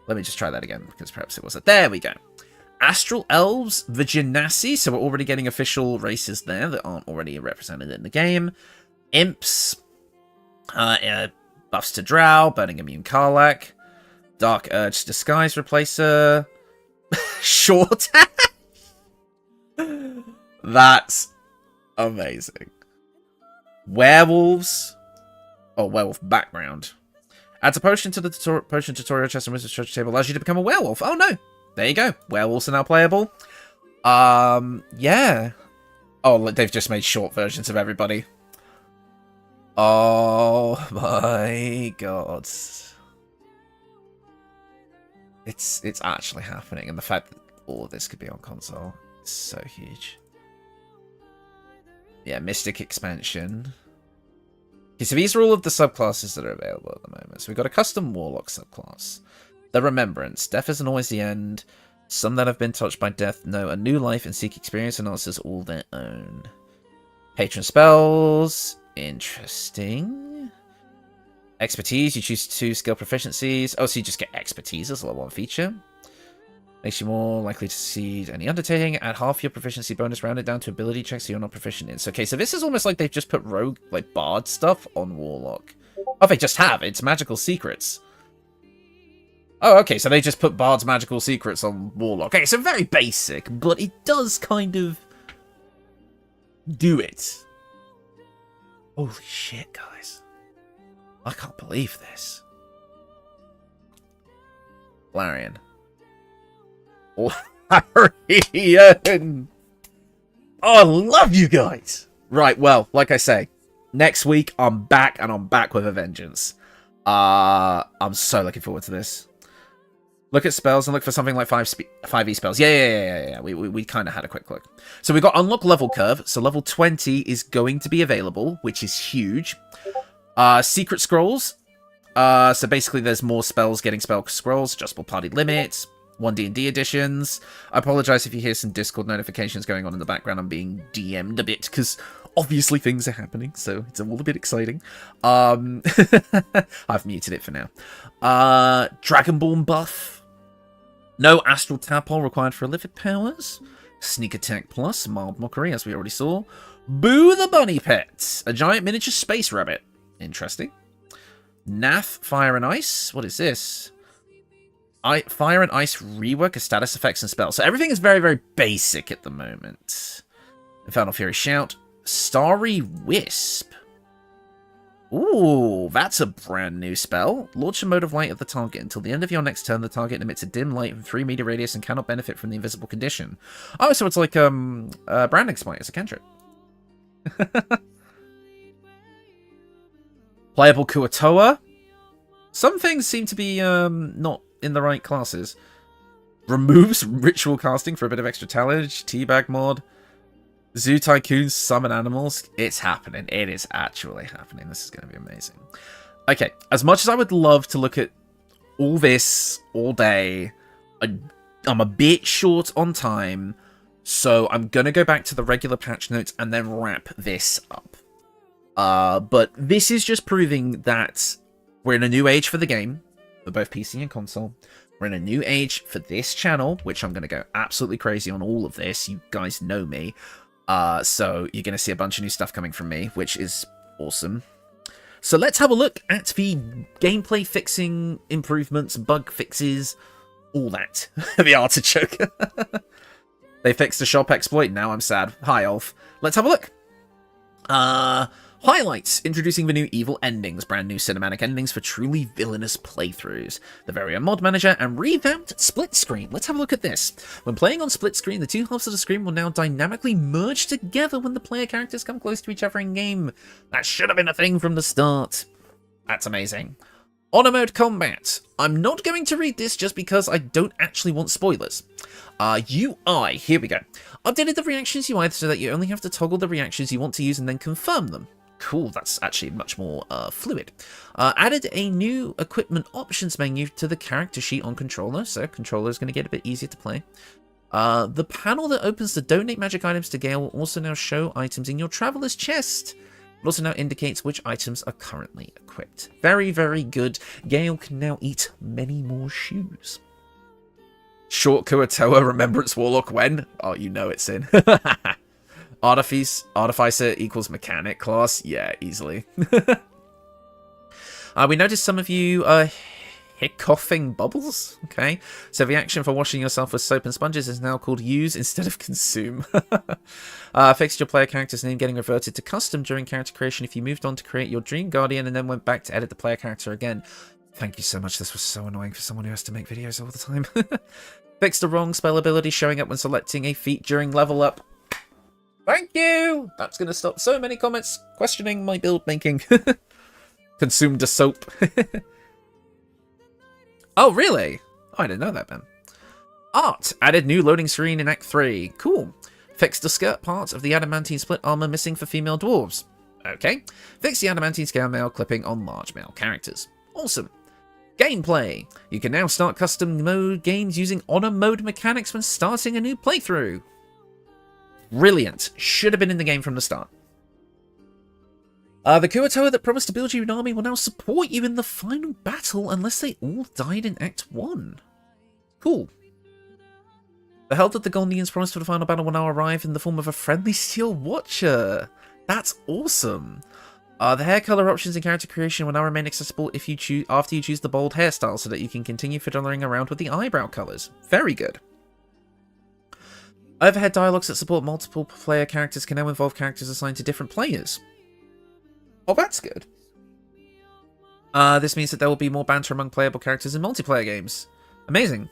Let me just try that again, because perhaps it wasn't. There we go. Astral Elves, the Genasi, so we're already getting official races there that aren't already represented in the game. Imps. Buffs to Drow, Burning Immune Karlach, Dark Urge Disguise Replacer, Short. That's amazing. Werewolves. Oh, werewolf background. Adds a potion to the potion tutorial chest and wizard's treasure table. Allows you to become a werewolf. Oh no. There you go. Werewolves are now playable. Yeah. Oh, they've just made short versions of everybody. Oh my god. It's actually happening, and the fact that all of this could be on console is so huge. Yeah, Mystic expansion. Okay, so these are all of the subclasses that are available at the moment. So we've got a custom Warlock subclass. The Remembrance. Death isn't always the end. Some that have been touched by death know a new life and seek experience and answers all their own. Patron spells. Interesting. Expertise. You choose 2 skill proficiencies. Oh, so you just get expertise as a level 1 feature. Makes you more likely to succeed any undertaking. Add half your proficiency bonus rounded down to ability checks so you're not proficient in. So, okay, so this is almost like they've just put rogue, like, bard stuff on Warlock. Oh, they just have. It's magical secrets. Oh, okay, so they just put Bard's magical secrets on Warlock. Okay, so very basic, but it does kind of do it. Holy shit, guys. I can't believe this. Larian. Larian! Oh, I love you guys! Right, well, like I say, next week I'm back, and I'm back with a vengeance. I'm so looking forward to this. Look at spells and look for something like 5e spells. Yeah. We kind of had a quick look. So we've got unlock level curve. So level 20 is going to be available, which is huge. Secret scrolls. So basically there's more spells getting spell scrolls, adjustable party limits, 1D&D editions. I apologize if you hear some Discord notifications going on in the background. I'm being DM'd a bit because obviously things are happening, so it's all a bit exciting. I've muted it for now. Dragonborn buff. No Astral Tadpole required for Illithid powers. Sneak Attack Plus, Mild Mockery, as we already saw. Boo the Bunny Pet, a giant miniature space rabbit. Interesting. Nath, Fire and Ice. What is this? Fire and Ice rework of status effects and spells. So everything is very, very basic at the moment. Infernal Fury Shout. Starry Wisp. Ooh, that's a brand new spell. Launch a mode of light at the target. Until the end of your next turn, the target emits a dim light from 3 meter radius and cannot benefit from the invisible condition. Oh, so it's like Branding Smite as a cantrip. Playable Kuatoa. Some things seem to be not in the right classes. Removes ritual casting for a bit of extra talent. Teabag mod. Zoo Tycoon summon animals. It's happening. It is actually happening. This is going to be amazing. Okay, as much as I would love to look at all this all day, I'm a bit short on time, so I'm going to go back to the regular patch notes and then wrap this up. But this is just proving that we're in a new age for the game, for both PC and console. We're in a new age for this channel, which I'm going to go absolutely crazy on all of this. You guys know me. So you're going to see a bunch of new stuff coming from me, which is awesome. So let's have a look at the gameplay fixing improvements, bug fixes, all that. The artichoke. They fixed a shop exploit, now I'm sad. Hi, Ulf. Let's have a look. Highlights. Introducing the new evil endings. Brand new cinematic endings for truly villainous playthroughs. The very own mod manager and revamped split screen. Let's have a look at this. When playing on split screen, the two halves of the screen will now dynamically merge together when the player characters come close to each other in game. That should have been a thing from the start. That's amazing. Honor mode combat. I'm not going to read this just because I don't actually want spoilers. UI. Here we go. Updated the reactions UI so that you only have to toggle the reactions you want to use and then confirm them. Cool, that's actually much more fluid. Added a new equipment options menu to the character sheet on controller, so controller is going to get a bit easier to play. The panel that opens to donate magic items to Gale will also now show items in your traveler's chest. It also now indicates which items are currently equipped. Very, very good. Gale can now eat many more shoes. Short Kuatoa Remembrance Warlock when? Oh, you know it's in. Artificer equals mechanic class. Yeah, easily. We noticed some of you hiccoughing bubbles. Okay, so the action for washing yourself with soap and sponges is now called use instead of consume. Fixed your player character's name getting reverted to custom during character creation if you moved on to create your Dream Guardian and then went back to edit the player character again. Thank you so much. This was so annoying for someone who has to make videos all the time. Fixed the wrong spell ability showing up when selecting a feat during level up. Thank you! That's going to stop so many comments questioning my build making. Consumed a soap. Oh, really? Oh, I didn't know that, man. Art. Added new loading screen in Act 3. Cool. Fixed the skirt part of the adamantine split armor missing for female dwarves. Okay. Fixed the adamantine scale mail clipping on large male characters. Awesome. Gameplay. You can now start custom mode games using honor mode mechanics when starting a new playthrough. Brilliant. Should have been in the game from the start. The Kuatoa that promised to build you an army will now support you in the final battle unless they all died in Act 1. Cool. The help that the Gondians promised for the final battle will now arrive in the form of a friendly steel watcher. That's awesome. The hair color options in character creation will now remain accessible if you choose after you choose the bold hairstyle so that you can continue fiddling around with the eyebrow colors. Very good. Overhead dialogues that support multiple player characters can now involve characters assigned to different players. Oh, that's good. This means that there will be more banter among playable characters in multiplayer games. Amazing.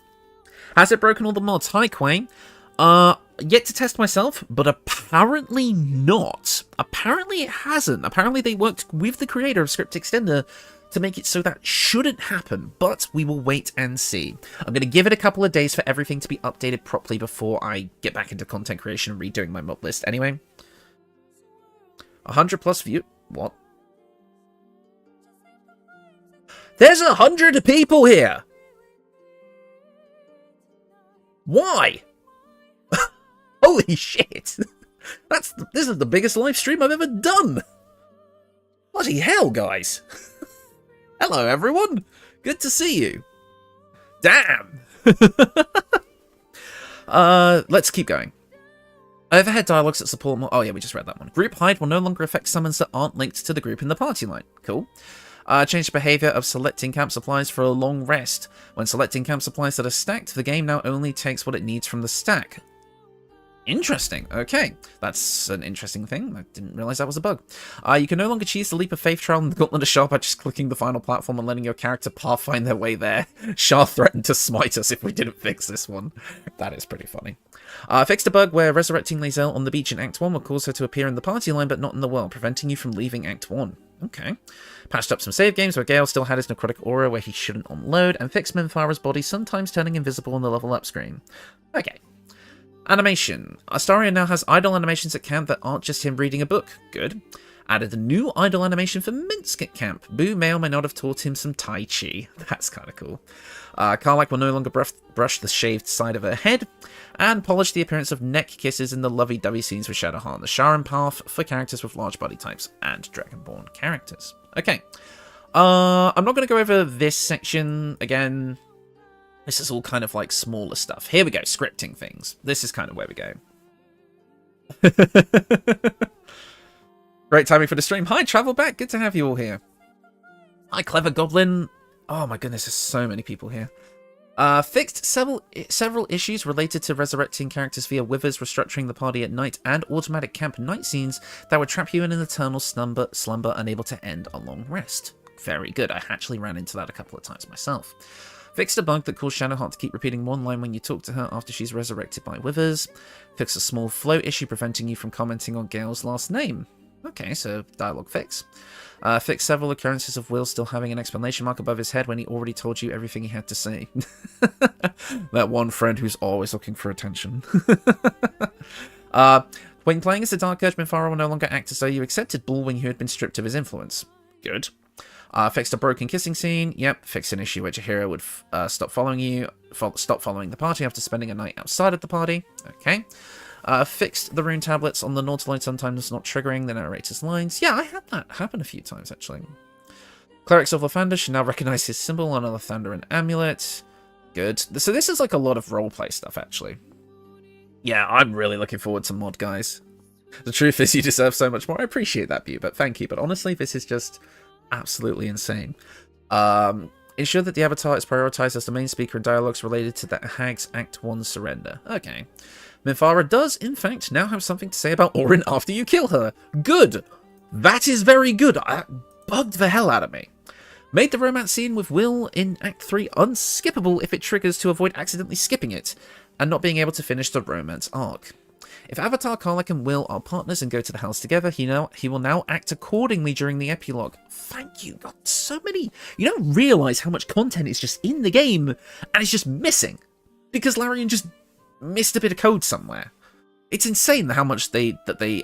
Has it broken all the mods? Hi, Quain. Yet to test myself, but apparently not. Apparently it hasn't. Apparently they worked with the creator of Script Extender to make it so that shouldn't happen, but we will wait and see. I'm going to give it a couple of days for everything to be updated properly before I get back into content creation and redoing my mod list. Anyway, 100 plus view. What? There's 100 people here. Why? Holy shit! This is the biggest live stream I've ever done. Bloody hell, guys! Hello, everyone. Good to see you. Damn. Let's keep going. Overhead dialogues that support more. Oh yeah, we just read that one. Group hide will no longer affect summons that aren't linked to the group in the party line. Cool. Change the behavior of selecting camp supplies for a long rest. When selecting camp supplies that are stacked, the game now only takes what it needs from the stack. Interesting. Okay. That's an interesting thing. I didn't realize that was a bug. You can no longer choose the Leap of Faith trial in the Gauntlet of Shar by just clicking the final platform and letting your character pathfind their way there. Shar threatened to smite us if we didn't fix this one. That is pretty funny. Fixed a bug where resurrecting Lae'zel on the beach in Act 1 will cause her to appear in the party line but not in the world, preventing you from leaving Act 1. Okay. Patched up some save games where Gale still had his necrotic aura where he shouldn't on load, and fixed Minthara's body sometimes turning invisible on the level up screen. Okay. Animation. Astaria now has idle animations at camp that aren't just him reading a book. Good. Added a new idle animation for Minsk at camp. Boo may or may not have taught him some Tai Chi. That's kind of cool. Karlach will no longer brush the shaved side of her head, and polish the appearance of neck kisses in the lovey-dovey scenes with Shadowheart. The Sharon path for characters with large body types and Dragonborn characters. Okay. I'm not going to go over this section again. This is all kind of like smaller stuff. Here we go, scripting things. This is kind of where we go. Great timing for the stream. Hi, Travelback. Good to have you all here. Hi, Clever Goblin. Oh my goodness, there's so many people here. Fixed several issues related to resurrecting characters via withers, restructuring the party at night, and automatic camp night scenes that would trap you in an eternal slumber, unable to end a long rest. Very good. I actually ran into that a couple of times myself. Fixed a bug that caused Shadowheart to keep repeating one line when you talk to her after she's resurrected by withers. Fixed a small flow issue preventing you from commenting on Gale's last name. Okay, so dialogue fix. Fix several occurrences of Will still having an exclamation mark above his head when he already told you everything he had to say. That one friend who's always looking for attention. When playing as the Dark Urge, Minthara will no longer act as though you accepted Bullwing, who had been stripped of his influence. Good. Fixed a broken kissing scene. Yep. Fixed an issue where Jaheira would stop following the party after spending a night outside of the party. Okay. Fixed the rune tablets on the Nautiloid, sometimes not triggering the narrator's lines. Yeah, I had that happen a few times, actually. Clerics of Lathander should now recognize his symbol on a Lathandaran amulet. Good. So this is like a lot of roleplay stuff, actually. Yeah, I'm really looking forward to mod, guys. The truth is, you deserve so much more. I appreciate that view, but thank you. But honestly, this is just absolutely insane. Ensure that the avatar is prioritized as the main speaker in dialogues related to the Hag's Act 1 surrender. Okay. Minthara does, in fact, now have something to say about Orin after you kill her. Good! That is very good. That bugged the hell out of me. Made the romance scene with Will in Act 3 unskippable if it triggers to avoid accidentally skipping it, and not being able to finish the romance arc. If Avatar, Karlach, and Will are partners and go to the Hells together, he will now act accordingly during the epilogue. Thank you. God, so many. You don't realise how much content is just in the game, and it's just missing. Because Larian just missed a bit of code somewhere. It's insane how much they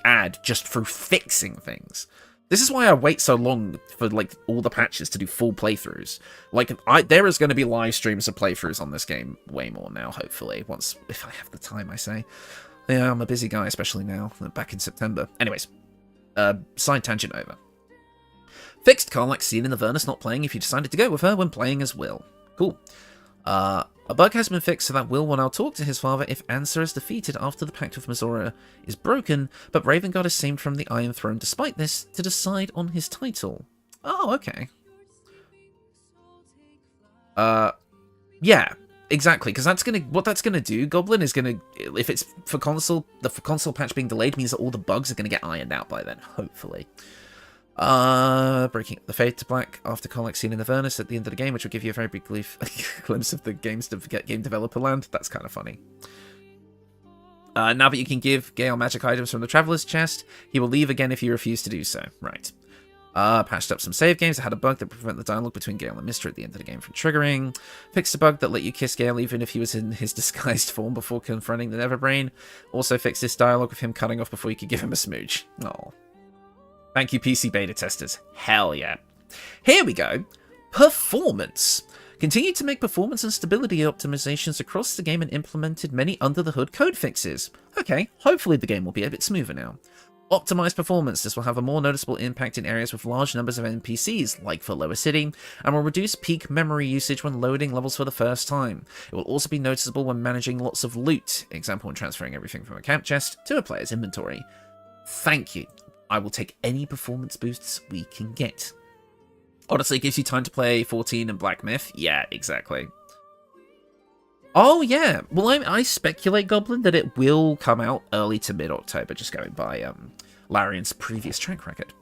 add just through fixing things. This is why I wait so long for like all the patches to do full playthroughs. Like there is going to be live streams of playthroughs on this game way more now, hopefully, if I have the time, I say. Yeah, I'm a busy guy, especially now, back in September. Anyways, side tangent over. Fixed Karlach's scene in the Avernus not playing if you decided to go with her when playing as Will. Cool. A bug has been fixed so that Will now talk to his father if Ansar is defeated after the Pact of Mizora is broken, but Ravengard is saved from the Iron Throne despite this to decide on his title. Oh, okay. Yeah, exactly, because what that's gonna do, Goblin is gonna, if it's for console, the console patch being delayed means that all the bugs are gonna get ironed out by then, hopefully. Breaking the fade to black after Karlach's scene in the Avernus at the end of the game, which will give you a very big glimpse of the game developer land. That's kind of funny. Now that you can give Gale magic items from the Traveler's chest, he will leave again if you refuse to do so. Right. Patched up some save games that had a bug that prevent the dialogue between Gale and Mystra at the end of the game from triggering. Fixed a bug that let you kiss Gale even if he was in his disguised form before confronting the Neverbrain. Also fixed this dialogue with him cutting off before you could give him a smooch. Oh. Thank you, PC beta testers. Hell yeah. Here we go. Performance. Continued to make performance and stability optimizations across the game and implemented many under-the-hood code fixes. Okay, hopefully the game will be a bit smoother now. Optimized performance. This will have a more noticeable impact in areas with large numbers of NPCs, like for Lower City, and will reduce peak memory usage when loading levels for the first time. It will also be noticeable when managing lots of loot, example when transferring everything from a camp chest to a player's inventory. Thank you. I will take any performance boosts we can get. Honestly, it gives you time to play 14 and Black Myth. Yeah, exactly. Oh, yeah. Well, I speculate, Goblin, that it will come out early to mid-October, just going by Larian's previous track record.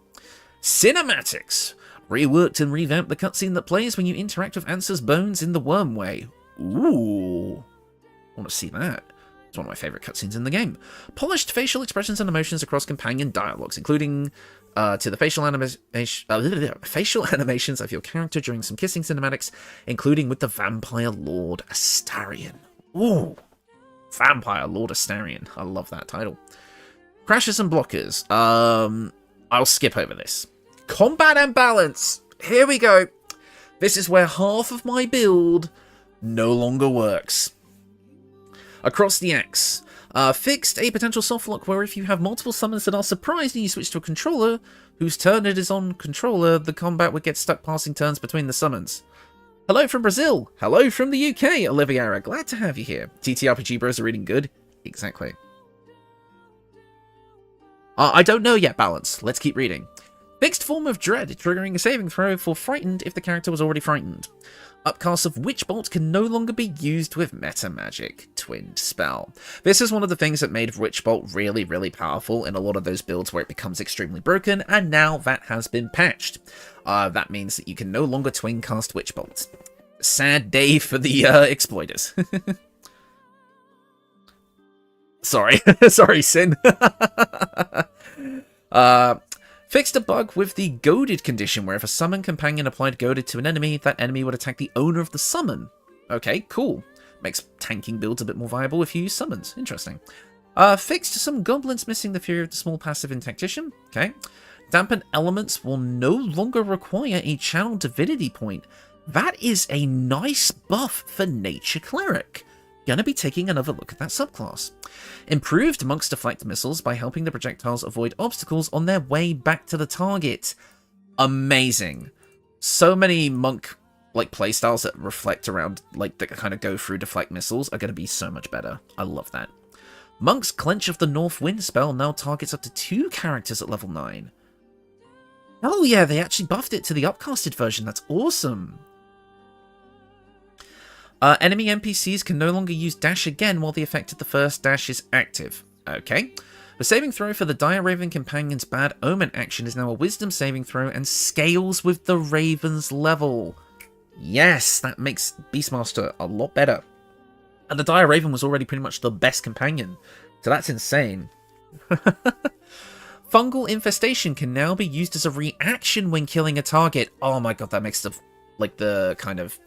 Cinematics. Reworked and revamped the cutscene that plays when you interact with Ansar's bones in the Wormway. Ooh. I want to see that. It's one of my favourite cutscenes in the game. Polished facial expressions and emotions across companion dialogues, including to the facial animations of your character during some kissing cinematics, including with the Vampire Lord Astarion. Ooh, Vampire Lord Astarion. I love that title. Crashes and blockers. I'll skip over this. Combat and balance. Here we go. This is where half of my build no longer works. Across the axe. Fixed a potential softlock where if you have multiple summons that are surprised and you switch to a controller whose turn it is on controller, the combat would get stuck passing turns between the summons. Hello from Brazil. Hello from the UK, Oliviera. Glad to have you here. TTRPG bros are reading good. Exactly. I don't know yet, balance. Let's keep reading. Fixed form of dread, triggering a saving throw for frightened if the character was already frightened. Upcast of Witch Bolt can no longer be used with meta magic. Twinned spell. This is one of the things that made Witch Bolt really, really powerful in a lot of those builds where it becomes extremely broken, and now that has been patched. That means that you can no longer twin cast Witch Bolt. Sad day for the exploiters. Sorry. Sorry, Sin. Fixed a bug with the Goaded condition, where if a summon companion applied Goaded to an enemy, that enemy would attack the owner of the summon. Okay, cool. Makes tanking builds a bit more viable if you use summons. Interesting. Fixed some goblins missing the Fury of the Small passive in Tactician. Okay. Dampen elements will no longer require a channel divinity point. That is a nice buff for Nature Cleric. Gonna be taking another look at that subclass. Improved Monks deflect missiles by helping the projectiles avoid obstacles on their way back to the target. Amazing. So many monk playstyles that reflect around, that kind of go through deflect missiles are gonna be so much better. I love that. Monk's Clench of the North Wind spell now targets up to 2 characters at level 9. Oh yeah, they actually buffed it to the upcasted version. That's awesome. Enemy NPCs can no longer use dash again while the effect of the first dash is active. Okay. The saving throw for the Dire Raven Companion's Bad Omen action is now a Wisdom saving throw and scales with the Raven's level. Yes, that makes Beastmaster a lot better. And the Dire Raven was already pretty much the best companion, so that's insane. Fungal Infestation can now be used as a reaction when killing a target. Oh my god, that makes the kind of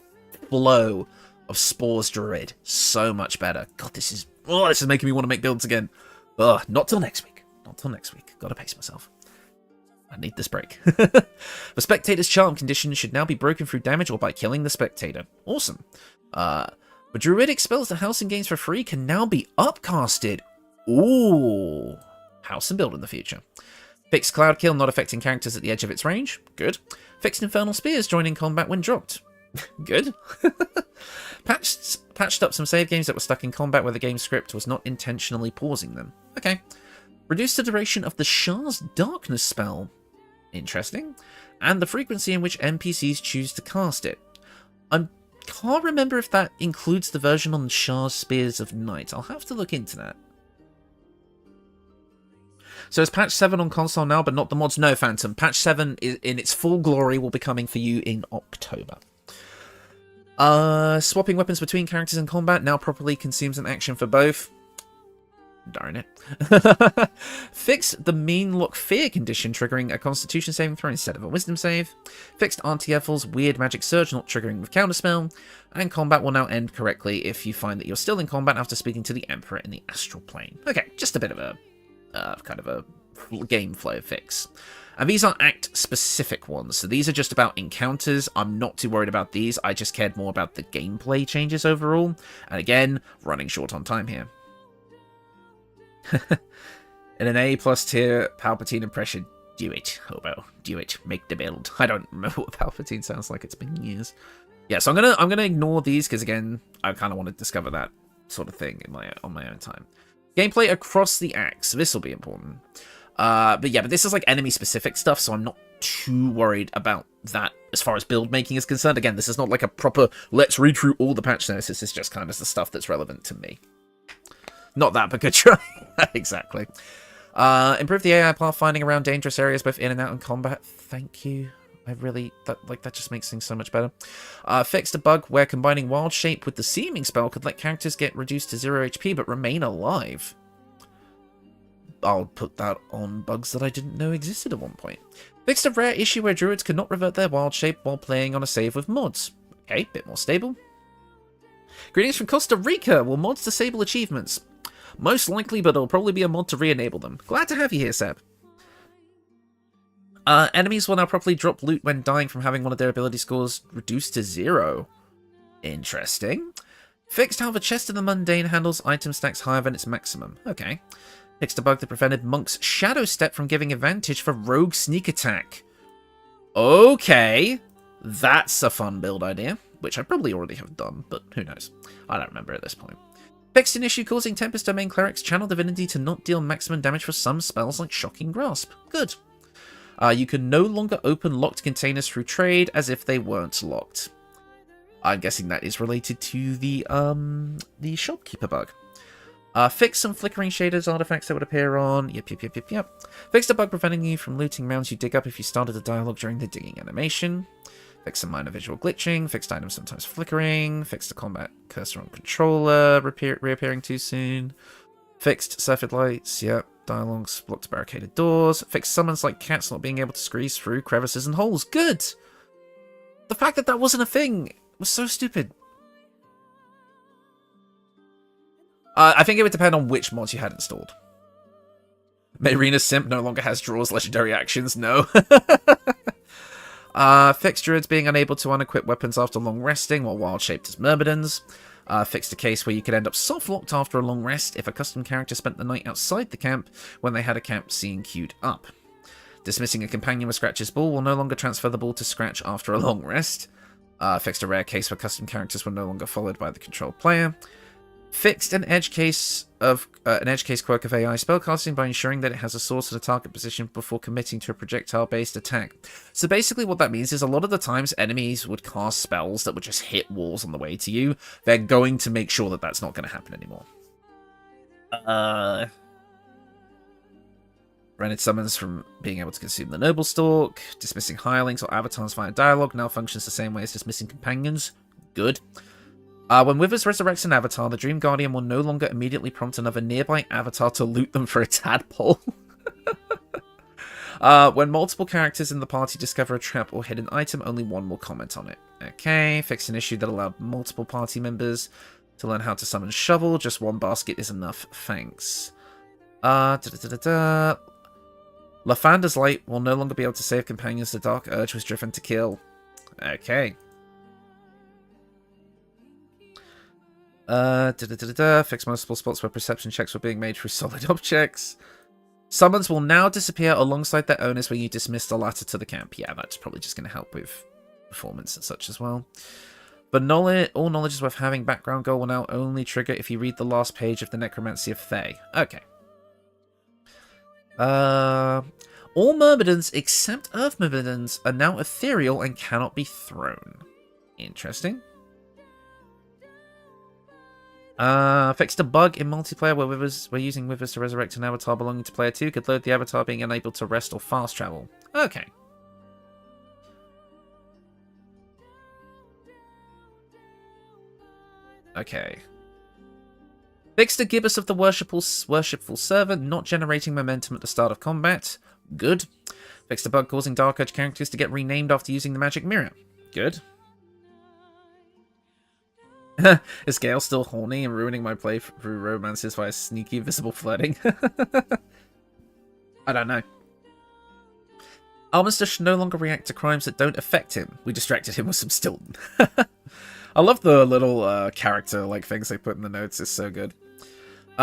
flow of Spores Druid so much better. God, this is making me want to make builds again. Ugh, not till next week. Not till next week. Gotta pace myself. I need this break. The Spectator's Charm condition should now be broken through damage or by killing the Spectator. Awesome. The Druidic spells that House and gains for free can now be upcasted. Ooh. House and build in the future. Fixed Cloud Kill not affecting characters at the edge of its range. Good. Fixed Infernal Spears joining combat when dropped. Good. Patched up some save games that were stuck in combat where the game script was not intentionally pausing them. Okay. Reduced the duration of the Shah's Darkness spell. Interesting. And the frequency in which NPCs choose to cast it. I can't remember if that includes the version on Shah's Spears of Night. I'll have to look into that. So it's patch 7 on console now, but not the mods? No, Phantom. Patch 7 in its full glory will be coming for you in October. Swapping weapons between characters in combat now properly consumes an action for both. Darn it. Fixed the Mean Look Fear condition, triggering a Constitution saving throw instead of a Wisdom save. Fixed Auntie Ethel's Weird Magic Surge, not triggering with Counterspell. And combat will now end correctly if you find that you're still in combat after speaking to the Emperor in the Astral Plane. Okay, just a bit of a kind of a game flow fix. And these are act-specific ones, so these are just about encounters. I'm not too worried about these, I just cared more about the gameplay changes overall. And again, running short on time here. In an A+ tier Palpatine impression, do it, Hobo. Do it. Make the build. I don't remember what Palpatine sounds like, it's been years. Yeah, so I'm gonna ignore these, because again, I kind of want to discover that sort of thing on my own time. Gameplay across the axe, this will be important. But this is like enemy specific stuff, so I'm not too worried about that as far as build making is concerned. Again, this is not like a proper let's read through all the patch notes. This is just kind of the stuff that's relevant to me. Not that, but good try. Exactly. Improve the AI pathfinding around dangerous areas both in and out in combat. Thank you. That just makes things so much better. Fixed a bug where combining Wild Shape with the Seeming spell could let characters get reduced to 0 HP but remain alive. I'll put that on bugs that I didn't know existed at one point. Fixed a rare issue where druids could not revert their wild shape while playing on a save with mods. Okay, bit more stable. Greetings from Costa Rica. Will mods disable achievements? Most likely, but it'll probably be a mod to re-enable them. Glad to have you here, Seb. Enemies will now properly drop loot when dying from having one of their ability scores reduced to 0. Interesting. Fixed how the chest of the mundane handles item stacks higher than its maximum. Okay. Fixed a bug that prevented Monk's Shadow Step from giving advantage for rogue sneak attack. Okay. That's a fun build idea, which I probably already have done, but who knows. I don't remember at this point. Fixed an issue causing Tempest Domain Cleric's Channel Divinity to not deal maximum damage for some spells like Shocking Grasp. Good. You can no longer open locked containers through trade as if they weren't locked. I'm guessing that is related to the shopkeeper bug. Fix some flickering shaders artifacts that would appear on... Yep. Fixed a bug preventing you from looting mounds you dig up if you started a dialogue during the digging animation. Fixed some minor visual glitching. Fixed items sometimes flickering. Fixed the combat cursor on controller reappearing too soon. Fixed surfeit lights. Yep. Dialogues blocked barricaded doors. Fixed summons like cats not being able to squeeze through crevices and holes. Good! The fact that that wasn't a thing was so stupid. I think it would depend on which mods you had installed. Marina Simp no longer has draws legendary actions. No. Fixed druids being unable to unequip weapons after long resting while wild-shaped as Myrmidons. Fixed a case where you could end up soft-locked after a long rest if a custom character spent the night outside the camp when they had a camp scene queued up. Dismissing a companion with Scratch's ball will no longer transfer the ball to Scratch after a long rest. Fixed a rare case where custom characters were no longer followed by the controlled player. Fixed an edge case quirk of AI spellcasting by ensuring that it has a source at a target position before committing to a projectile-based attack. So basically what that means is a lot of the times enemies would cast spells that would just hit walls on the way to you. They're going to make sure that that's not going to happen anymore. Rented summons from being able to consume the Noble Stalk. Dismissing hirelings or avatars via dialogue now functions the same way as dismissing companions. Good. When Withers resurrects an avatar, the Dream Guardian will no longer immediately prompt another nearby avatar to loot them for a tadpole. When multiple characters in the party discover a trap or hidden item, only one will comment on it. Okay, fix an issue that allowed multiple party members to learn how to summon Shovel. Just one basket is enough, thanks. Lafander's Light will no longer be able to save companions the Dark Urge was driven to kill. Okay. Fix multiple spots where perception checks were being made through solid objects. Summons will now disappear alongside their owners when you dismiss the latter to the camp. Yeah, that's probably just going to help with performance and such as well. But all knowledge is worth having. Background goal will now only trigger if you read the last page of the Necromancy of Thay. Okay. All Myrmidons except Earth Myrmidons are now ethereal and cannot be thrown. Interesting. Fixed a bug in multiplayer where using Withers to resurrect an avatar belonging to player 2 could load the avatar being unable to rest or fast travel. Okay. Okay. Fixed a Gibbous of the Worshipful Servant not generating momentum at the start of combat. Good. Fixed a bug causing Dark Urge characters to get renamed after using the magic mirror. Good. Is Gale still horny and ruining my playthrough romances via sneaky visible flirting? I don't know. Almaster should no longer react to crimes that don't affect him. We distracted him with some Stilton. I love the little character-like things they put in the notes. It's so good.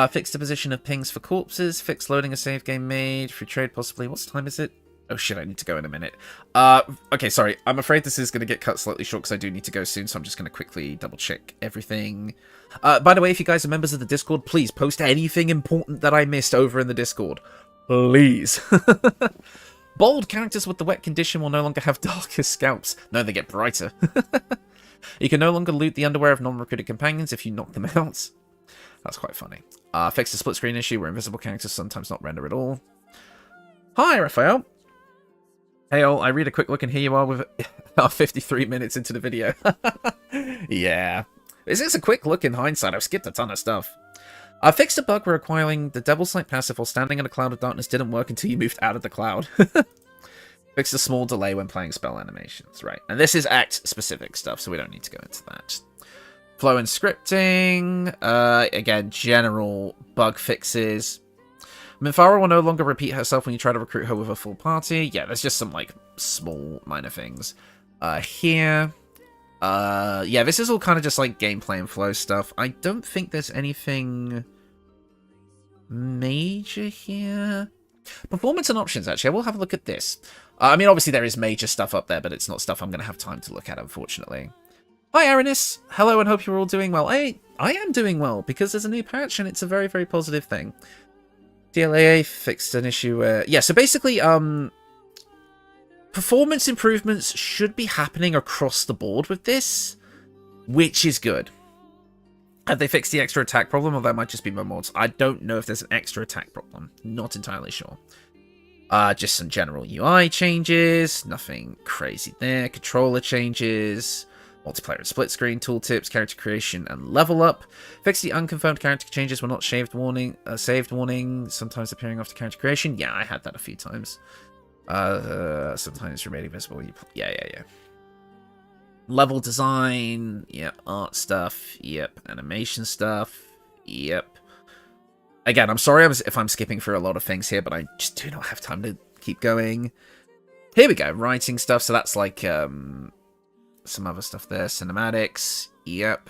Fixed the position of pings for corpses. Fixed loading a save game made. Free trade possibly. What time is it? Oh shit, I need to go in a minute. Okay, sorry. I'm afraid this is going to get cut slightly short because I do need to go soon, so I'm just going to quickly double-check everything. By the way, if you guys are members of the Discord, please post anything important that I missed over in the Discord. Please. Bold characters with the wet condition will no longer have darker scalps. No, they get brighter. You can no longer loot the underwear of non-recruited companions if you knock them out. That's quite funny. Fixed a split-screen issue where invisible characters sometimes not render at all. Hi, Raphael. Hey all, I read a quick look and here you are with 53 minutes into the video. Yeah. This is a quick look in hindsight. I've skipped a ton of stuff. I fixed a bug where acquiring the Devil's Sight passive while standing in a cloud of darkness didn't work until you moved out of the cloud. Fixed a small delay when playing spell animations. Right. And this is act-specific stuff, so we don't need to go into that. Flow and scripting. Again, general bug fixes. Minthara will no longer repeat herself when you try to recruit her with a full party. Yeah, there's just some, like, small, minor things. Here. Yeah, this is all kind of just, like, gameplay and flow stuff. I don't think there's anything major here. Performance and options, actually. I will have a look at this. I mean, obviously there is major stuff up there, but it's not stuff I'm going to have time to look at, unfortunately. Hi, Aranis. Hello, and hope you're all doing well. I am doing well, because there's a new patch, and it's a very, very positive thing. DLAA fixed an issue where... Yeah, so basically, performance improvements should be happening across the board with this, which is good. Have they fixed the extra attack problem, or that might just be my mods? I don't know if there's an extra attack problem. Not entirely sure. Just some general UI changes. Nothing crazy there. Controller changes. Multiplayer and split screen tooltips, character creation, and level up. Fix the unconfirmed character changes were not saved warning, sometimes appearing after character creation. Yeah, I had that a few times. Sometimes remaining visible. Yeah. Level design, yep. Art stuff, yep. Animation stuff, yep. Again, I'm sorry if I'm skipping through a lot of things here, but I just do not have time to keep going. Here we go, writing stuff, so that's like, some other stuff there. Cinematics, yep.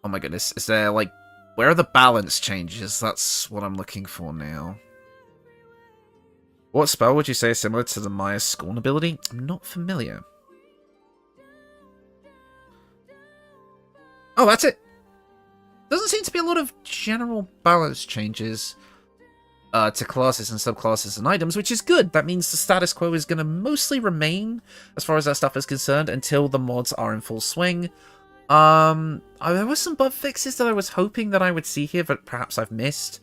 Oh my goodness, is there, like, where are the balance changes? That's what I'm looking for now. What spell would you say is similar to the Maya Scorn ability? I'm not familiar. Oh, that's it. Doesn't seem to be a lot of general balance changes to classes and subclasses and items, which is good. That means the status quo is going to mostly remain, as far as that stuff is concerned, until the mods are in full swing. There were some bug fixes that I was hoping that I would see here, but perhaps I've missed.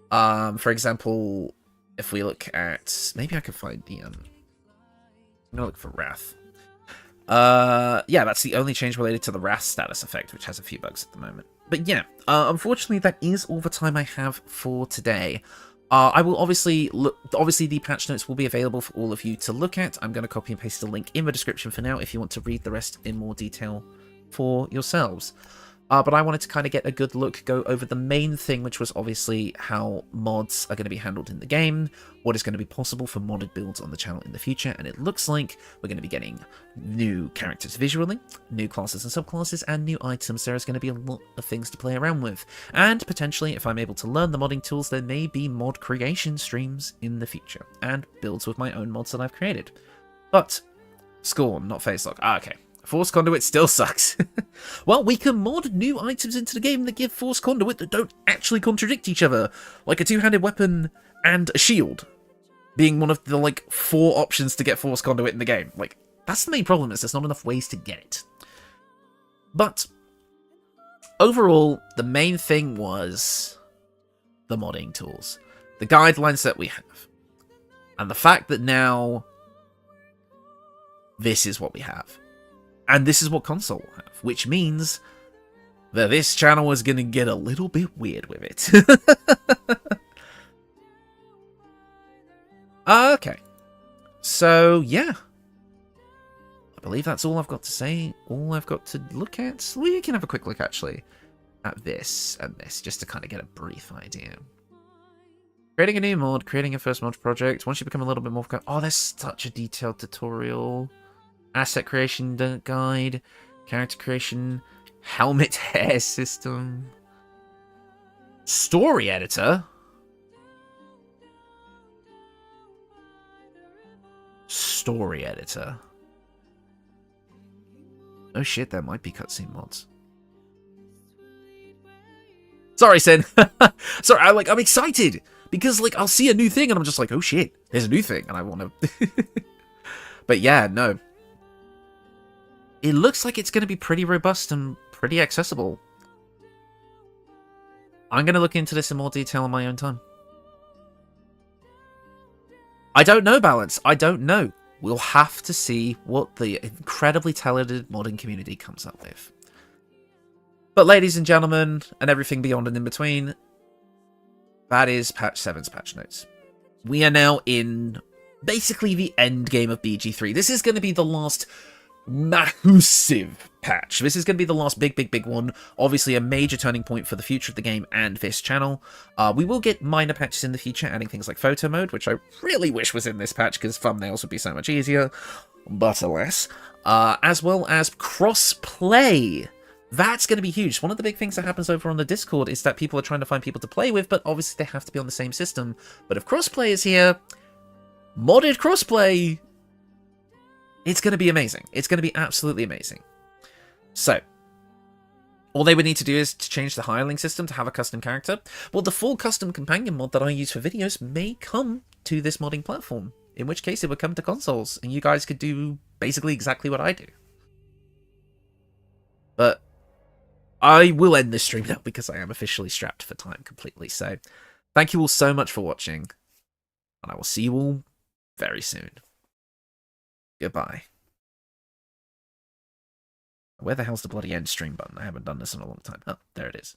For example, if we look at... Maybe I could find the... I'm going to look for Wrath. Yeah, that's the only change related to the Wrath status effect, which has a few bugs at the moment. But yeah, unfortunately, that is all the time I have for today. I will obviously the patch notes will be available for all of you to look at. I'm going to copy and paste the link in the description for now if you want to read the rest in more detail for yourselves. But I wanted to kind of get a good go over the main thing, which was obviously how mods are going to be handled in the game, what is going to be possible for modded builds on the channel in the future, and it looks like we're going to be getting new characters visually, new classes and subclasses, and new items. There is going to be a lot of things to play around with, and potentially, if I'm able to learn the modding tools, there may be mod creation streams in the future, and builds with my own mods that I've created. But, Scorn, not Facelock. Ah, okay. Force Conduit still sucks. Well, we can mod new items into the game that give Force Conduit that don't actually contradict each other, like a two-handed weapon and a shield, being one of the, like, 4 options to get Force Conduit in the game. Like, that's the main problem, is there's not enough ways to get it. But, overall, the main thing was the modding tools, the guidelines that we have, and the fact that now this is what we have. And this is what console will have, which means that this channel is going to get a little bit weird with it. Okay. So, yeah. I believe that's all I've got to say, all I've got to look at. We can have a quick look, actually, at this and this, just to kind of get a brief idea. Creating a new mod, creating a first mod project. Once you become a little bit more... Oh, there's such a detailed tutorial. Asset creation guide, character creation, helmet hair system, story editor, Oh shit, there might be cutscene mods. Sorry, Sin. Sorry, I'm excited because I'll see a new thing and I'm just like, oh shit, there's a new thing and I want to. But yeah, no. It looks like it's going to be pretty robust and pretty accessible. I'm going to look into this in more detail on my own time. I don't know, Balance. I don't know. We'll have to see what the incredibly talented modding community comes up with. But ladies and gentlemen, and everything beyond and in between, that is Patch 7's patch notes. We are now in basically the end game of BG3. This is going to be the last massive patch. This is going to be the last big one. Obviously, a major turning point for the future of the game and this channel. We will get minor patches in the future, adding things like photo mode, which I really wish was in this patch because thumbnails would be so much easier, but alas. As well as cross-play. That's going to be huge. One of the big things that happens over on the Discord is that people are trying to find people to play with, but obviously they have to be on the same system. But if crossplay is here, modded crossplay, it's going to be amazing. It's going to be absolutely amazing. So, all they would need to do is to change the hireling system to have a custom character. Well, the full custom companion mod that I use for videos may come to this modding platform, in which case it would come to consoles, and you guys could do basically exactly what I do. But I will end this stream now because I am officially strapped for time completely. So, thank you all so much for watching, and I will see you all very soon. Goodbye. Where the hell's the bloody end stream button? I haven't done this in a long time. Oh, there it is.